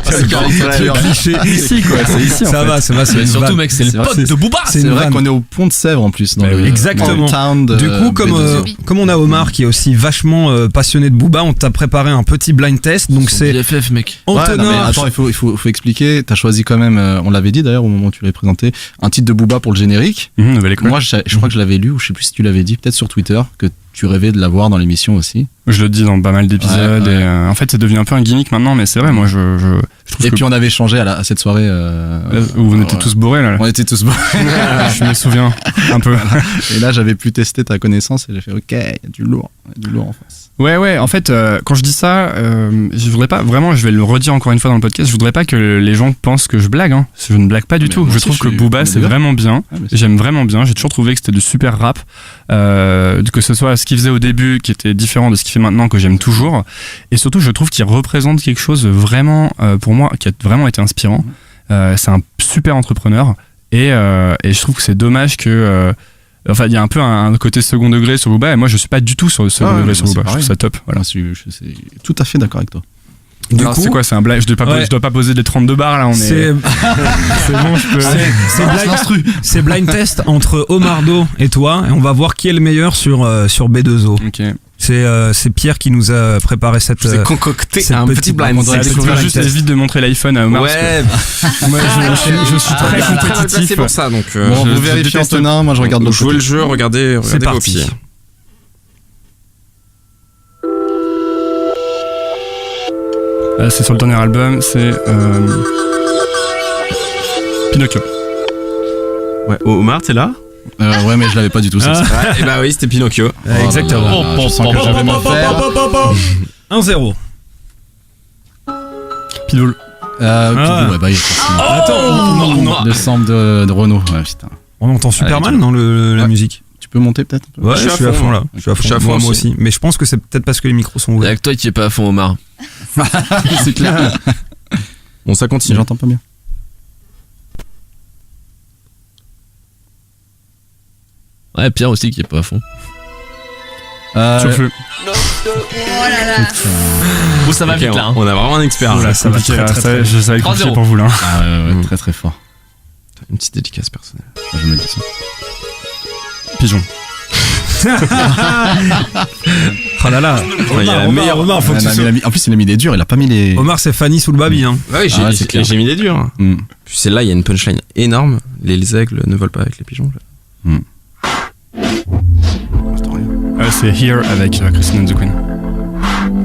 C'est cliché. Ici, quoi. C'est ici. Ça va. Mais surtout, mec, c'est le pote de Booba. C'est vrai qu'on est au Pont de Sèvres en plus. Exactement. Du coup, comme on a Omar qui est aussi vachement passionné de Booba, on t'a préparé un petit blind test. Donc c'est BFF, mec. Antonin. Attends, il faut expliquer. T'as choisi quand même, on l'avait dit d'ailleurs au moment où tu l'avais présenté, un titre de Booba pour le générique. Moi, je crois que je l'avais lu, ou je sais plus si tu l'avais dit, peut-être sur Twitter, que tu rêvais de l'avoir dans l'émission aussi. Je le dis dans pas mal d'épisodes et en fait c'est devenu un peu un gimmick maintenant, mais c'est vrai, moi je trouve. Et puis on avait changé à cette soirée où on était tous bourrés là. On était tous bourrés. Je me souviens un peu. Et là j'avais pu tester ta connaissance et j'ai fait ok, il y a du lourd en face. Ouais, en fait, quand je dis ça, je voudrais pas, vraiment, je vais le redire encore une fois dans le podcast, je voudrais pas que les gens pensent que je blague, hein. Je ne blague pas du tout. Je trouve que Booba, c'est vraiment bien. J'aime vraiment bien. J'ai toujours trouvé que c'était du super rap, que ce soit ce qu'il faisait au début, qui était différent de ce qu'il fait maintenant, que j'aime toujours. Et surtout, je trouve qu'il représente quelque chose vraiment, pour moi, qui a vraiment été inspirant. C'est un super entrepreneur. Et je trouve que c'est dommage que... Enfin, il y a un peu un côté second degré sur Booba, et moi je suis pas du tout sur le second degré sur Booba. Je trouve ça top. Voilà, je suis tout à fait d'accord avec toi. Alors c'est quoi, c'est un blague? Je dois pas poser les 32 bars là, c'est bon, je peux. C'est blind test entre Omardo et toi, et on va voir qui est le meilleur sur B2O. Ok. C'est Pierre qui nous a préparé cette. J'ai concocté un petit blind test. Il faut juste éviter de montrer l'iPhone à Omar. Ouais. Moi, je suis très compétitif. C'est pour ça, donc. Bon, vous vérifiez Antonin, moi je regarde l'autre. Jouez le jeu, regardez vos pieds. C'est sur le dernier album, c'est Pinocchio. Ouais, Omar, t'es là? Ouais, mais je l'avais pas du tout. Et bah oui, c'était Pinocchio. Exactement. Je sens que je vais me faire. 1-0. Pidoul. Pidoul, ouais, bah il est Attends, le sample de Renaud. Ouais, putain. On entend super mal dans la musique. Tu peux monter peut-être? Ouais, je suis à fond là. Je suis à fond moi aussi. Mais je pense que c'est peut-être parce que les micros sont ouverts. Avec toi qui est pas à fond, Omar. C'est clair. Bon, ça continue. J'entends pas bien. Ouais, Pierre aussi qui est pas à fond. Sur feu. Oh là là. Bon, ça va vite là. On a vraiment un expert. Là, ça va très. Je savais compliqué pour vous là. Ouais, très très fort. Une petite dédicace personnelle. Je me dis ça. Pigeon. Oh là là. Il y a la meilleure. Omar, faut que en plus, il a mis des durs, il a pas mis les. Omar, c'est Fanny sous le baby, hein. Ouais, j'ai mis des durs. Puis celle-là, il y a une punchline énorme. Les aigles ne volent pas avec les pigeons. C'est Here avec Christine and the Queen.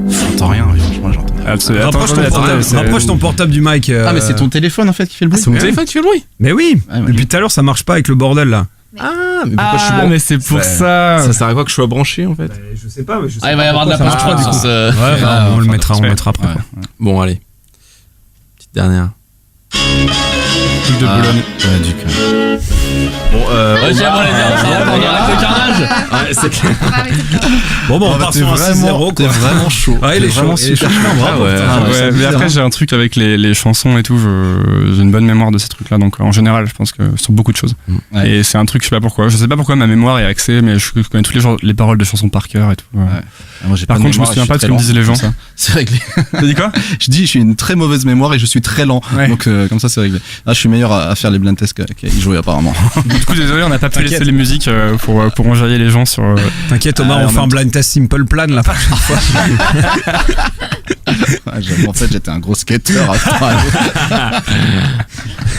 J'entends rien, franchement, j'entends rien. Rapproche ton portable du mic. Ah, mais c'est ton téléphone en fait qui fait le bruit. C'est mon téléphone qui fait le bruit. Mais oui. Depuis tout à l'heure, ça marche pas avec le bordel là. Ah, mais pourquoi je suis bon? Mais c'est pour ça. Ça sert à quoi que je sois branché en fait? Je sais pas. Il va y avoir de la post-prod sur ce. Ouais, on le mettra après. Bon, allez. Petite dernière. Truc de Boulogne. Ouais, du coup. Bon, j'ai avant les dernières. On arrête le carnage. Ouais, c'est clair. Bon, on part sur un 6-0. T'es vraiment chaud. Ouais, il est chaud. Ouais, mais après, j'ai un truc avec les chansons et tout. J'ai une bonne mémoire de ces trucs-là. Donc, en général, je pense que sur beaucoup de choses. Et c'est un truc, je sais pas pourquoi. Je sais pas pourquoi ma mémoire est axée, mais je connais toutes les paroles de chansons par cœur et tout. Par contre, je me souviens pas de ce que me disaient les gens. C'est réglé. T'as dit quoi? Je dis, j'ai une très mauvaise mémoire et je suis très lent. Donc, comme ça, c'est réglé. Là, je suis meilleur à faire les blind tests qu'à y jouer apparemment. Du coup, désolé, on n'a pas pu laisser les musiques pour enjailler les gens sur. T'inquiète, Omar, on fait un blind test Simple Plan la prochaine fois. En fait, j'étais un gros skater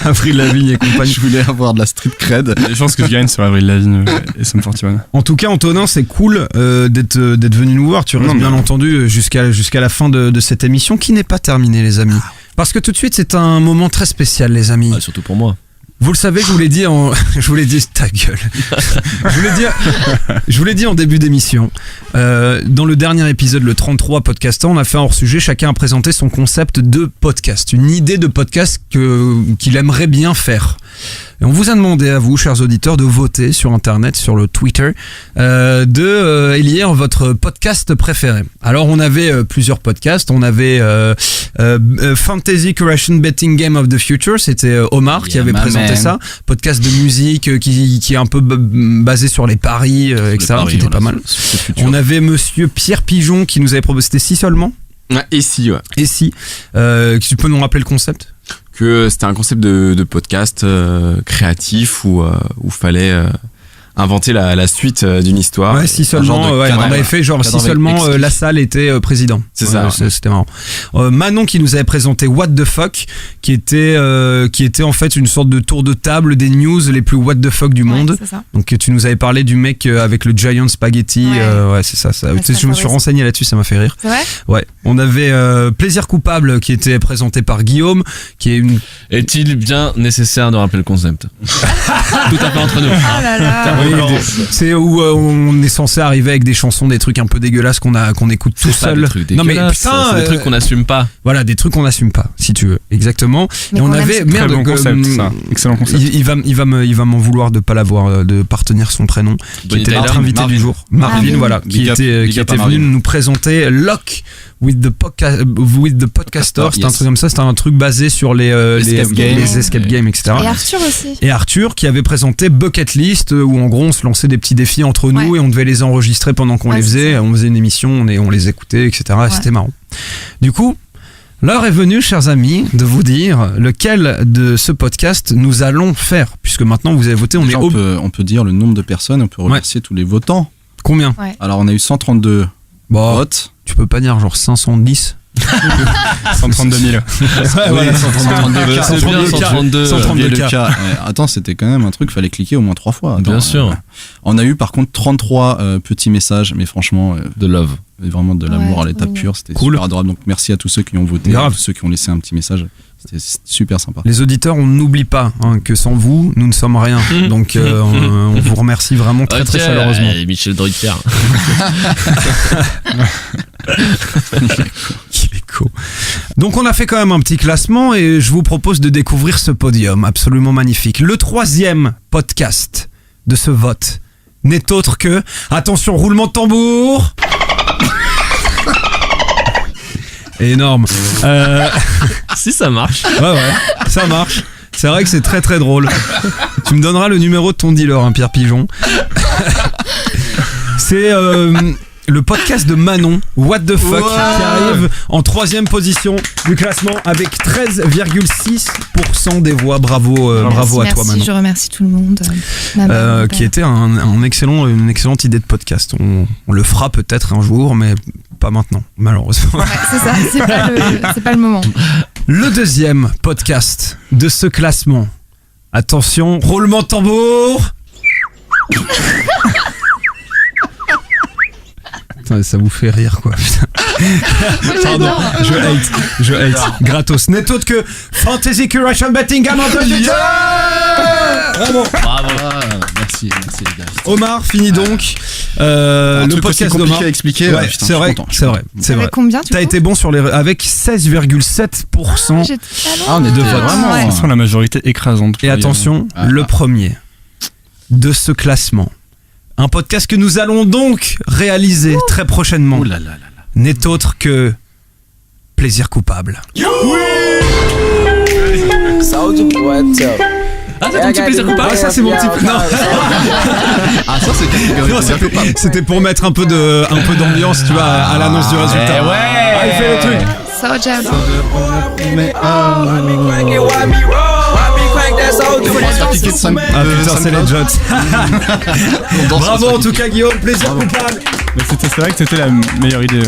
Avril Lavigne et compagnie. Je voulais avoir de la street cred. Les chances que je gagne sur Avril Lavigne et Sum 41. En tout cas, Antonin, c'est cool d'être venu nous voir. Tu restes bien entendu jusqu'à la fin de cette émission qui n'est pas terminée, les amis. Parce que tout de suite, c'est un moment très spécial, les amis. Surtout pour moi. Vous le savez, je vous l'ai dit ta gueule. je vous l'ai dit en début d'émission. Dans le dernier épisode, le 33 podcastant, on a fait un hors-sujet. Chacun a présenté son concept de podcast, une idée de podcast qu'il aimerait bien faire. Et on vous a demandé à vous, chers auditeurs, de voter sur Internet, sur le Twitter, élire votre podcast préféré. Alors on avait plusieurs podcasts. On avait Fantasy Creation Betting Game of the Future. C'était Omar qui avait présenté ça. Podcast de musique qui est un peu basé sur les paris, etc. Qui était pas mal. On avait Monsieur Pierre Pigeon qui nous avait proposé. C'était Si seulement. Et si, ouais. Et si. Tu peux nous rappeler le concept? Que c'était un concept de podcast créatif où fallait inventer la suite d'une histoire. Ouais, si seulement, on avait fait genre si seulement la salle était président. C'est ça. C'était marrant. Manon qui nous avait présenté What the Fuck, qui était en fait une sorte de tour de table des news les plus what the fuck du monde. C'est ça. Donc tu nous avais parlé du mec avec le giant spaghetti. Ouais, c'est ça. Je me suis renseigné là-dessus, ça m'a fait rire. C'est vrai? Ouais. On avait Plaisir coupable qui était présenté par Guillaume, qui est une. Est-il bien nécessaire de rappeler le concept? Tout à fait entre nous. Oh là là. C'est où on est censé arriver avec des chansons, des trucs un peu dégueulasses qu'on écoute tout seul. Non mais putain, c'est des trucs qu'on n'assume pas. Voilà, des trucs qu'on n'assume pas, si tu veux, exactement. Mais et on avait merde, bon concept, ça. Excellent concept. Il va m'en vouloir de pas l'avoir, de pas retenir son prénom. Qui était notre invité du jour, Marvin, voilà, qui était venu nous présenter Lock with the Podcaster. C'était un truc comme ça. C'était un truc basé sur les escape games, etc. Et Arthur aussi. Et Arthur qui avait présenté Bucket List, où en gros on se lançait des petits défis entre nous et on devait les enregistrer pendant qu'on les faisait. On faisait une émission, on les écoutait, etc. Et c'était marrant. Du coup, l'heure est venue, chers amis, de vous dire lequel de ce podcast nous allons faire, puisque maintenant vous avez voté. On peut dire le nombre de personnes, on peut remercier tous les votants. Combien? Alors on a eu 132 votes. Tu peux pas dire genre 510? 132 000. Ouais, 132 cas. Attends, c'était quand même un truc, fallait cliquer au moins 3 fois. Attends, bien sûr. On a eu par contre 33 petits messages, mais franchement, de love. Vraiment de l'amour à l'état pur. C'était super adorable. Donc merci à tous ceux qui ont voté, à tous ceux qui ont laissé un petit message. C'était super sympa. Les auditeurs, on n'oublie pas que sans vous, nous ne sommes rien. Donc on vous remercie vraiment très très chaleureusement. Michel Drucker. Il est con. Donc on a fait quand même un petit classement et je vous propose de découvrir ce podium absolument magnifique. Le 3e podcast de ce vote n'est autre que... Attention, roulement de tambour. Énorme. Si ça marche. Ouais, ça marche. C'est vrai que c'est très très drôle. Tu me donneras le numéro de ton dealer, hein, Pierre Pigeon. C'est le podcast de Manon, What the Fuck, qui arrive en 3e position du classement avec 13,6% des voix. Bravo à toi, Manon. Je remercie tout le monde. Qui était une excellente idée de podcast. On le fera peut-être un jour, mais pas maintenant, malheureusement. Ouais, c'est ça, c'est pas le moment. Le 2e podcast de ce classement. Attention, roulement de tambour. Putain, ça vous fait rire quoi. Pardon, je hate. Gratos. N'est autre que Fantasy Creation Betting Game of the Future. Bravo. Merci les gars. Omar, fini donc. Le podcast d'Omar. À expliquer. Ouais, c'est vrai. Combien T'as été bon sur les avec 16,7%. On est de vote. Vraiment. De toute façon, la majorité écrasante. Et attention, le premier de ce classement. Un podcast que nous allons donc réaliser très prochainement n'est autre que Plaisir coupable. Ah, c'est ton petit plaisir coupable. Ah, ça c'est mon petit. Non. Ah, ça c'est. C'était pour mettre un peu d'ambiance, tu vois, à l'annonce du résultat. Ouais. Il fait le truc. Soulja. Ah putain, c'est les Jots. Bravo en tout cas, Guillaume. Plaisir coupable. Mais c'est vrai que c'était la meilleure idée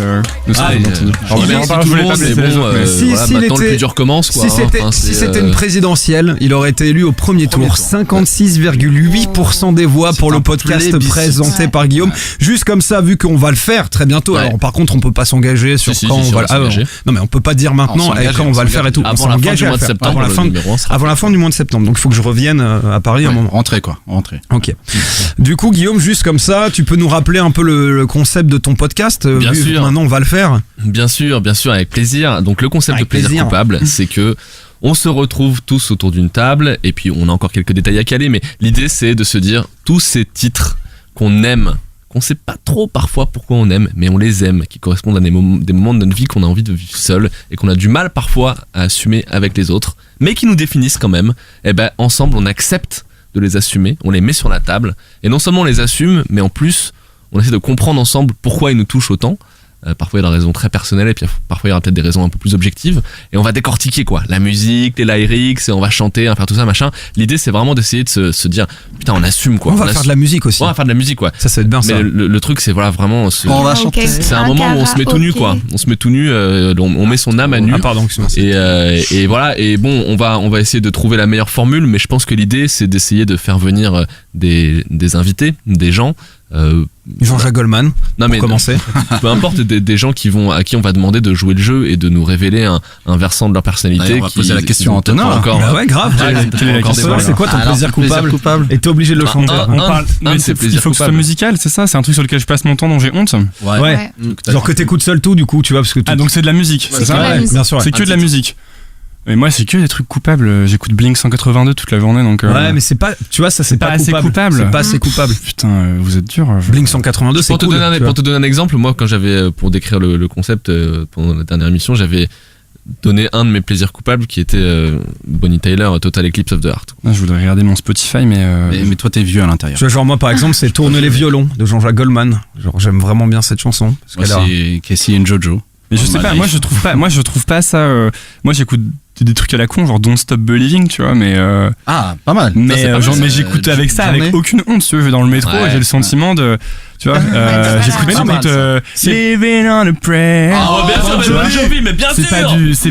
de ça. Maintenant le plus dur commence quoi. Si c'était une présidentielle, il aurait été élu au premier tour. 56,8% des voix pour le podcast présenté par Guillaume. Juste comme ça, vu qu'on va le faire très bientôt. Alors par contre, on peut pas s'engager sur quand on va. Non mais on peut pas dire maintenant quand on va le faire et tout. Avant la fin du mois de septembre. Avant la fin du mois de septembre. Donc il faut que je revienne à Paris un moment. Rentrer. Ok. Du coup, Guillaume, juste comme ça, tu peux nous rappeler un peu le concept de ton podcast. Bien sûr. Maintenant, on va le faire. Bien sûr, avec plaisir. Donc le concept de Plaisir coupable, c'est que On se retrouve tous autour d'une table et puis on a encore quelques détails à caler, mais l'idée c'est de se dire tous ces titres qu'on aime, qu'on sait pas trop parfois pourquoi on aime, mais on les aime, qui correspondent à des moments de notre vie qu'on a envie de vivre seul et qu'on a du mal parfois à assumer avec les autres, mais qui nous définissent quand même. Et ben ensemble on accepte de les assumer, on les met sur la table et non seulement on les assume, mais en plus on essaie de comprendre ensemble pourquoi ils nous touchent autant. Parfois il y a des raisons très personnelles et puis parfois il y aura peut-être des raisons un peu plus objectives et on va décortiquer quoi, la musique, les lyrics, et on va chanter, on va faire tout ça machin. L'idée c'est vraiment d'essayer de se dire putain on assume quoi. On va faire de la musique aussi. On va faire de la musique quoi. Ça va être bien ça. Mais le truc c'est voilà vraiment on va chanter. C'est un moment où on se met tout nu quoi. On se met tout nu, on met son âme à nu. Ah pardon, et voilà et bon on va essayer de trouver la meilleure formule, mais je pense que l'idée c'est d'essayer de faire venir des invités, des gens. Jean-Jacques Goldman, pour commencer. Peu importe, des gens à qui on va demander de jouer le jeu et de nous révéler un versant de leur personnalité. On va poser la question à Antonin. Bah ouais, grave. C'est quoi ton plaisir coupable? Et t'es obligé de le chanter. Il faut que ce soit musical, c'est ça? C'est un truc sur lequel je passe mon temps dont j'ai honte? Ouais. Genre que t'écoutes seul tout, du coup, tu vois, parce que. Ah, donc c'est de la musique, c'est ça? Bien sûr. C'est que de la musique. Mais moi c'est que des trucs coupables, j'écoute Blink 182 toute la journée donc ouais mais c'est pas, tu vois ça c'est pas assez coupable. C'est pas assez coupable. Putain vous êtes dur. Blink 182 c'est cool. Pour te donner un exemple, moi quand j'avais pour décrire le concept pendant la dernière émission, j'avais donné un de mes plaisirs coupables qui était Bonnie Tyler, Total Eclipse of the Heart. Je voudrais regarder mon Spotify mais toi t'es vieux à l'intérieur. Tu vois genre moi par exemple c'est Tourne les violons de Jean-Jacques Goldman. Genre j'aime vraiment bien cette chanson parce c'est Casey and Jojo. Mais je sais pas, moi je trouve pas ça. Moi j'écoute des trucs à la con, genre Don't Stop Believing, tu vois, mais. Ah, pas mal. Mais, mais j'écoute avec ça, avec aucune honte, tu vois, je vais dans le métro et j'ai le sentiment de. Tu vois, j'écoute Living on a Prayer. Ah, bien sûr, Bon Jovi, mais bien sûr.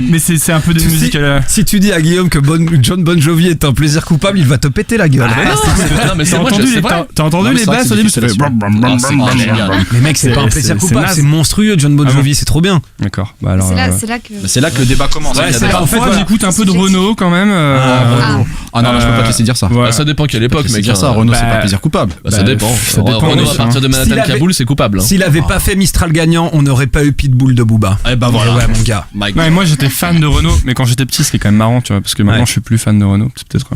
Mais c'est un peu de musique. Si tu dis à Guillaume que John Bon Jovi est un plaisir coupable, il va te péter la gueule. Non, mais t'as entendu les basses au début? Mais mec, c'est pas un plaisir coupable, c'est monstrueux, John Bon Jovi, c'est trop bien. D'accord. Bah alors. C'est là que le débat commence. En fait, j'écoute un peu de Renaud quand même. Ah non, là je peux pas te laisser dire ça. Ça dépend quelle époque, mec. Dire ça, Renaud c'est pas plaisir coupable. Ça dépend. Renaud à partir de Manhattan Kaboul, c'est coupable. S'il avait pas fait Mistral gagnant, on n'aurait pas eu Pitbull de Booba. Eh bah voilà, ouais mon gars. Moi j'étais fan de Renaud, mais quand j'étais petit, c'était quand même marrant, tu vois, parce que maintenant je suis plus fan de Renaud. C'est peut-être.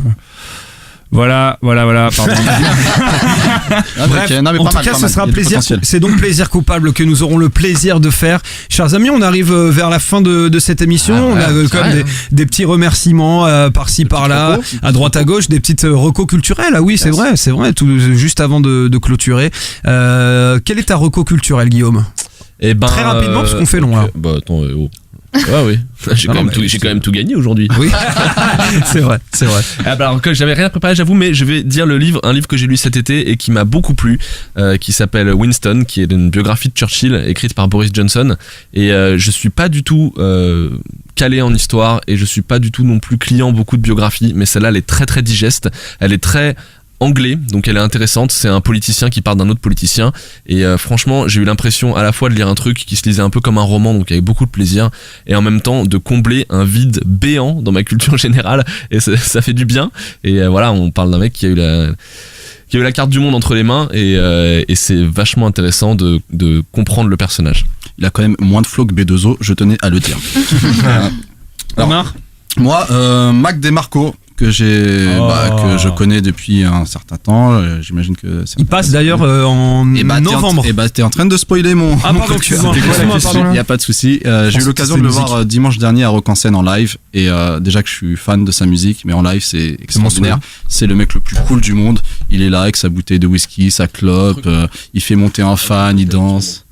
Voilà, pardon. Bref, en tout cas, ce sera plaisir. C'est donc plaisir coupable que nous aurons le plaisir de faire. Chers amis, on arrive vers la fin de cette émission. On a comme des petits remerciements par-ci, par-là, à droite, à gauche, des petites recos culturelles. Ah oui, c'est vrai, tout juste avant de clôturer. Quelle est ta reco culturelle, Guillaume? Très rapidement, parce qu'on fait long là. Bah attends, oui. J'ai quand même tout gagné aujourd'hui. Oui. c'est vrai. Alors que j'avais rien préparé, j'avoue, mais je vais dire un livre que j'ai lu cet été et qui m'a beaucoup plu, qui s'appelle Winston, qui est une biographie de Churchill écrite par Boris Johnson. Et je suis pas du tout calé en histoire et je suis pas du tout non plus client beaucoup de biographies, mais celle-là elle est très très digeste, elle est très anglais, donc elle est intéressante. C'est un politicien qui parle d'un autre politicien et franchement j'ai eu l'impression à la fois de lire un truc qui se lisait un peu comme un roman, donc avec beaucoup de plaisir, et en même temps de combler un vide béant dans ma culture générale, et ça fait du bien. Et voilà, on parle d'un mec qui a eu la carte du monde entre les mains et c'est vachement intéressant de comprendre le personnage. Il a quand même moins de flow que B2O, je tenais à le dire. Moi, Mac DeMarco, que que je connais depuis un certain temps, j'imagine que il passe d'ailleurs en novembre. T'es en train de spoiler mon pardon, excuse-moi. Il n'y a pas de souci. J'ai eu l'occasion de le voir dimanche dernier à Rock en Scène en live, et déjà que je suis fan de sa musique, mais en live c'est extraordinaire. C'est le mec le plus cool du monde. Il est là avec sa bouteille de whisky, sa clope, il fait monter un fan, il danse.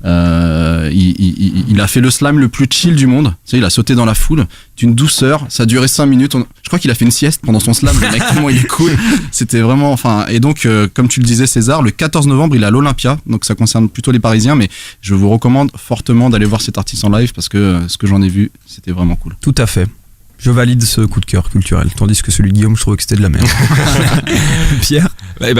Il a fait le slam le plus chill du monde. Tu sais, il a sauté dans la foule d'une douceur. Ça a duré 5 minutes. Je crois qu'il a fait une sieste pendant son slam. Le mec, tellement il est cool. C'était vraiment. Et donc, comme tu le disais, César, le 14 novembre, il est à l'Olympia. Donc, ça concerne plutôt les Parisiens. Mais je vous recommande fortement d'aller voir cet artiste en live parce que ce que j'en ai vu, c'était vraiment cool. Tout à fait. Je valide ce coup de cœur culturel, tandis que celui de Guillaume, je trouvais que c'était de la merde. Pierre?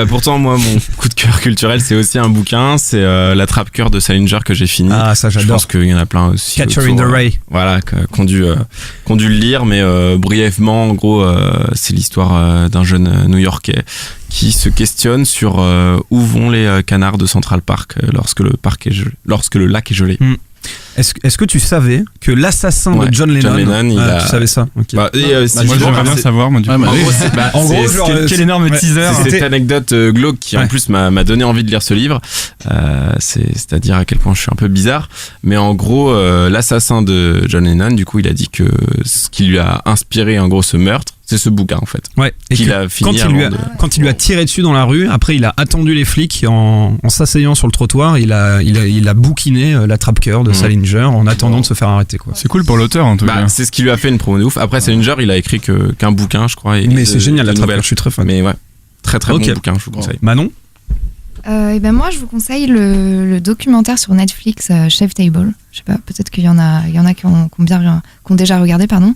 Pourtant, moi, mon coup de cœur culturel, c'est aussi un bouquin, c'est L'Attrape-cœur de Salinger que j'ai fini. Ah, ça, j'adore. Je pense qu'il y en a plein aussi. Catcher in the Rye. Voilà, qu'on dû le lire, mais brièvement, en gros, c'est l'histoire d'un jeune New-Yorkais qui se questionne sur où vont les canards de Central Park lorsque le lac est gelé. Est-ce que tu savais que l'assassin de John Lennon, tu savais ça? Okay. Moi j'aimerais bien savoir. Moi, du coup. En gros, quel énorme teaser. C'est cette anecdote glauque qui en plus m'a donné envie de lire ce livre. C'est-à-dire à quel point je suis un peu bizarre. Mais en gros, l'assassin de John Lennon, du coup, il a dit que ce qui lui a inspiré en gros ce meurtre, c'est ce bouquin en fait. Ouais. Et quand il lui a tiré dessus dans la rue, après il a attendu les flics en s'asseyant sur le trottoir, il a bouquiné l'attrape-cœur de Salinger en attendant de se faire arrêter, quoi. C'est cool pour l'auteur en tout cas. C'est ce qui lui a fait une promo de ouf. Après Salinger, il a écrit qu'un bouquin, je crois. Mais c'est génial l'attrape-cœur, je suis très fan. Mais ouais, très bon bouquin, je vous conseille. Manon? Et ben moi je vous conseille le documentaire sur Netflix Chef Table. Je sais pas, peut-être qu'il y en a qui ont déjà regardé, pardon.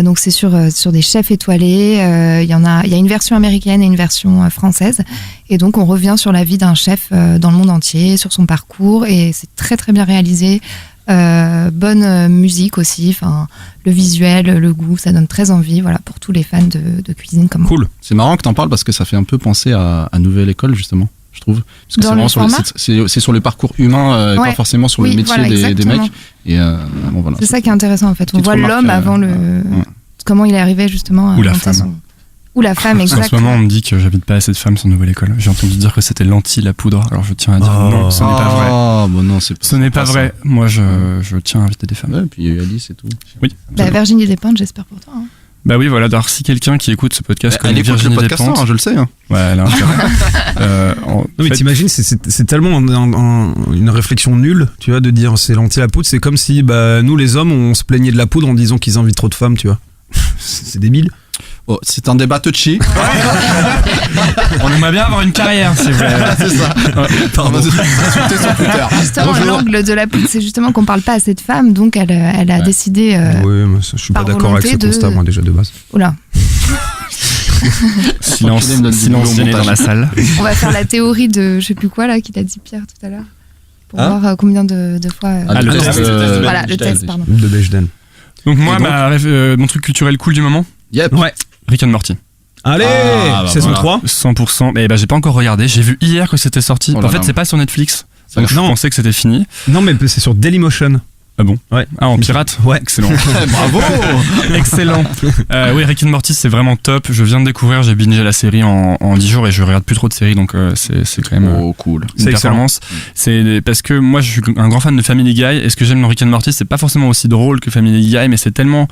Donc c'est sur des chefs étoilés. Il y a une version américaine et une version française. Et donc on revient sur la vie d'un chef dans le monde entier, sur son parcours, et c'est très très bien réalisé. Bonne musique aussi, enfin le visuel, le goût, ça donne très envie, voilà, pour tous les fans de cuisine comme moi. Cool. C'est marrant que t'en parles parce que ça fait un peu penser à Nouvelle École justement. Je trouve, parce que c'est vraiment c'est sur le parcours humain, pas forcément sur le métier des mecs. Et bon, voilà. C'est ça qui est intéressant en fait. On voit l'homme avant comment il est arrivé justement. Ou la femme. Ou la femme, exactement. En ce moment, on me dit que j'habite pas assez de femmes sur Nouvelle École. J'ai entendu dire que c'était la poudre. Alors je tiens à dire non, ce n'est pas vrai. Bon, non, ce n'est pas vrai. Moi, je tiens à inviter des femmes. Ouais, puis Alice et tout. Oui. Virginie Despentes, j'espère pour toi. Hein. Bah oui, voilà, si quelqu'un qui écoute ce podcast elle écoute le podcast, je le sais. Hein. Ouais, elle a intérêt. Non, mais t'imagines, c'est tellement une réflexion nulle, tu vois, de dire c'est la poudre. C'est comme si nous les hommes, on se plaignait de la poudre en disant qu'ils invitent trop de femmes, tu vois. C'est débile. Oh, c'est un débat touchy. On aimerait bien avoir une carrière, c'est vrai. C'est ça. Pardon. Justement, l'angle de la poudre, c'est justement qu'on parle pas assez de femmes, donc elle a décidé. Oui, mais je suis pas d'accord avec ce constat, moi, déjà de base. Oula. Silence gêné dans la salle. On va faire la théorie de je sais plus quoi là qu'il a dit Pierre tout à l'heure pour voir combien de fois. Le test, pardon. De Bechdel. Donc moi, mon truc culturel cool du moment. Yep. Ouais. Rick and Morty. Allez, saison 3 100%. Mais j'ai pas encore regardé. J'ai vu hier que c'était sorti. En fait, c'est pas sur Netflix. Donc je pensais que c'était fini. Non, mais c'est sur Dailymotion. Ah bon? Ouais. Ah, en pirate? Ouais. Excellent. Bravo. Excellent. Oui, Rick and Morty, c'est vraiment top. Je viens de découvrir, j'ai bingé la série en 10 jours et je regarde plus trop de séries, donc c'est quand même cool. Une performance. C'est parce que moi, je suis un grand fan de Family Guy, et ce que j'aime dans Rick and Morty, c'est pas forcément aussi drôle que Family Guy, mais c'est tellement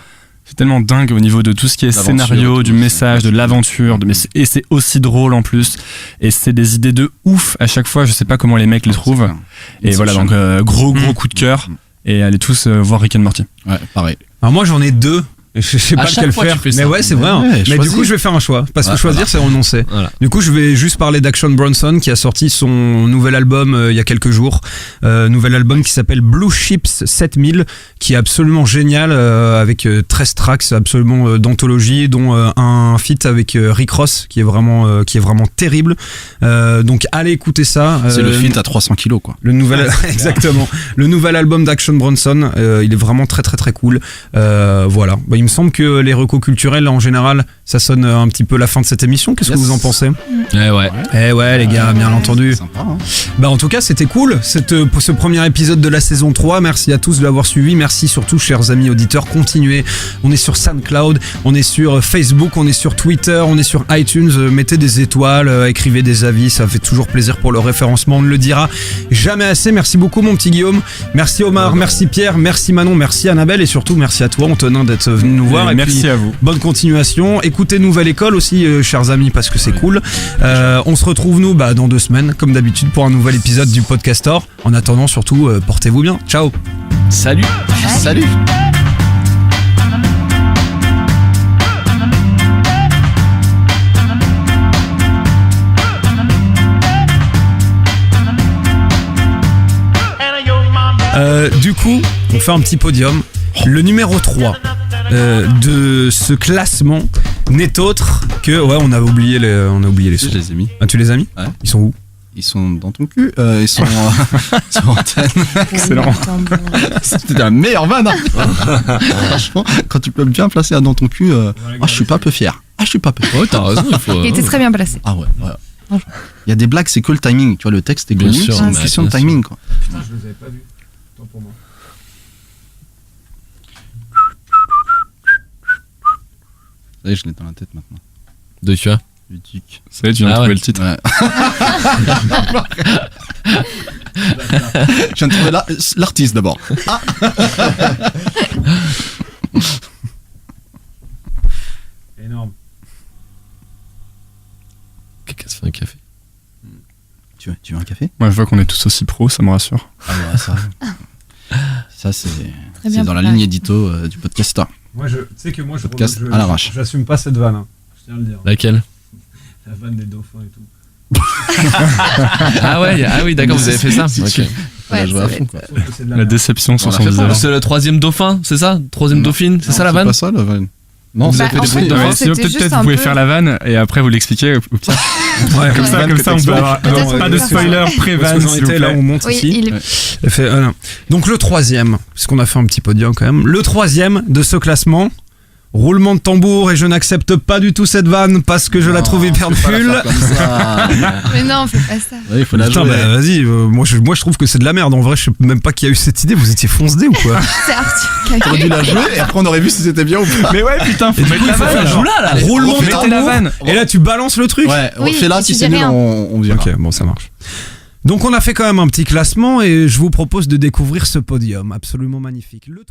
dingue au niveau de tout ce qui est scénario, du message, de l'aventure, et c'est aussi drôle en plus, et c'est des idées de ouf à chaque fois. Je sais pas comment les mecs les trouvent, et voilà, donc gros coup de cœur. Et allez tous voir Rick and Morty. Ouais, pareil. Alors moi j'en ai 2. Je sais pas lequel faire. Mais ouais, c'est vrai. Mais du coup, je vais faire un choix. Parce que choisir, c'est renoncer. Voilà. Du coup, je vais juste parler d'Action Bronson qui a sorti son nouvel album il y a quelques jours. Nouvel album qui s'appelle Blue Chips 7000, qui est absolument génial, avec 13 tracks absolument d'anthologie, dont un feat avec Rick Ross qui est vraiment terrible. Donc allez écouter ça. C'est le feat à 300 kilos, quoi. Le nouvel, exactement. Le nouvel album d'Action Bronson, il est vraiment très très très cool. Voilà. Il me semble que les recos culturels en général, ça sonne un petit peu la fin de cette émission. Qu'est-ce que vous en pensez? Ouais les gars, bien entendu. Sympa, hein. En tout cas, c'était cool pour ce premier épisode de la saison 3. Merci à tous de l'avoir suivi. Merci surtout, chers amis auditeurs, continuez. On est sur SoundCloud, on est sur Facebook, on est sur Twitter, on est sur iTunes. Mettez des étoiles, écrivez des avis, ça fait toujours plaisir pour le référencement. On ne le dira jamais assez. Merci beaucoup mon petit Guillaume. Merci Omar, merci Pierre, merci Manon, merci Annabelle, et surtout merci à toi Antonin d'être venu nous voir. Et merci puis, à vous. Bonne continuation. Écoutez Nouvelle École aussi, chers amis, parce que c'est cool. On se retrouve nous dans 2 semaines, comme d'habitude, pour un nouvel épisode du Podcaster. En attendant, surtout, portez-vous bien. Ciao. Salut. Du coup, on fait un petit podium. Le numéro 3 de ce classement n'est autre que... Ouais, on a oublié les sons. Je les ai mis. Ah, tu les as mis? Ouais. Ils sont où? Ils sont dans ton cul. Ils sont sur antenne. Excellent. C'était la meilleure vanne. Franchement, quand tu peux bien placer dans ton cul, je suis pas peu fier. Ouais, t'as raison. Il était très bien placé. Ah ouais. Il y a des blagues, c'est que le timing. Tu vois, le texte est connu. C'est une question de timing, quoi. Putain, je les avais pas vus. Tant pour moi. Ça y est, je l'ai dans la tête maintenant. De tu as Ludique. Ça y est, tu viens de trouver le titre. Ouais. Je viens de trouver l'artiste d'abord. Ah. Énorme. Quelqu'un se fait un café. Tu veux un café? Moi, je vois qu'on est tous aussi pros, ça me rassure. Ah ouais, ça c'est dans la ligne édito du podcasteur. Moi, tu sais que moi, podcast à l'arrache. J'assume pas cette vanne. Hein. Je tiens à le dire. Laquelle? La vanne des dauphins et tout. Ah oui, d'accord, vous avez fait ça. Okay. Ouais, je vois à fond, quoi. La déception sur son visage. C'est le 3e dauphin, c'est ça? 3e dauphine, c'est ça la vanne? C'est pas ça la vanne. Non, vous avez fait des bruits de dauphins. Peut-être vous pouvez faire la vanne et après vous l'expliquez. Comme ça, on peut avoir pas de spoiler pré-vanne. Là, on monte ici. Donc le 3e, puisqu'on a fait un petit podium quand même. Le 3e de ce classement. Roulement de tambour, et je n'accepte pas du tout cette vanne parce que je la trouve hyper nulle. Mais non, fais pas ça. Ouais, il faut la jouer. Vas-y, moi je trouve que c'est de la merde. En vrai, je sais même pas qui a eu cette idée. Vous étiez foncedé ou quoi? C'est Arthur qui a eu. On aurait dû la jouer et après on aurait vu si c'était bien ou pas. Mais ouais, putain, faut mettre la vanne. Joue là. Roulement de tambour. La vanne. Et là, tu balances le truc. Ouais, on fait là, si c'est nul, on vient. Ok, bon, ça marche. Donc, on a fait quand même un petit classement et je vous propose de découvrir ce podium absolument magnifique. Le 3e.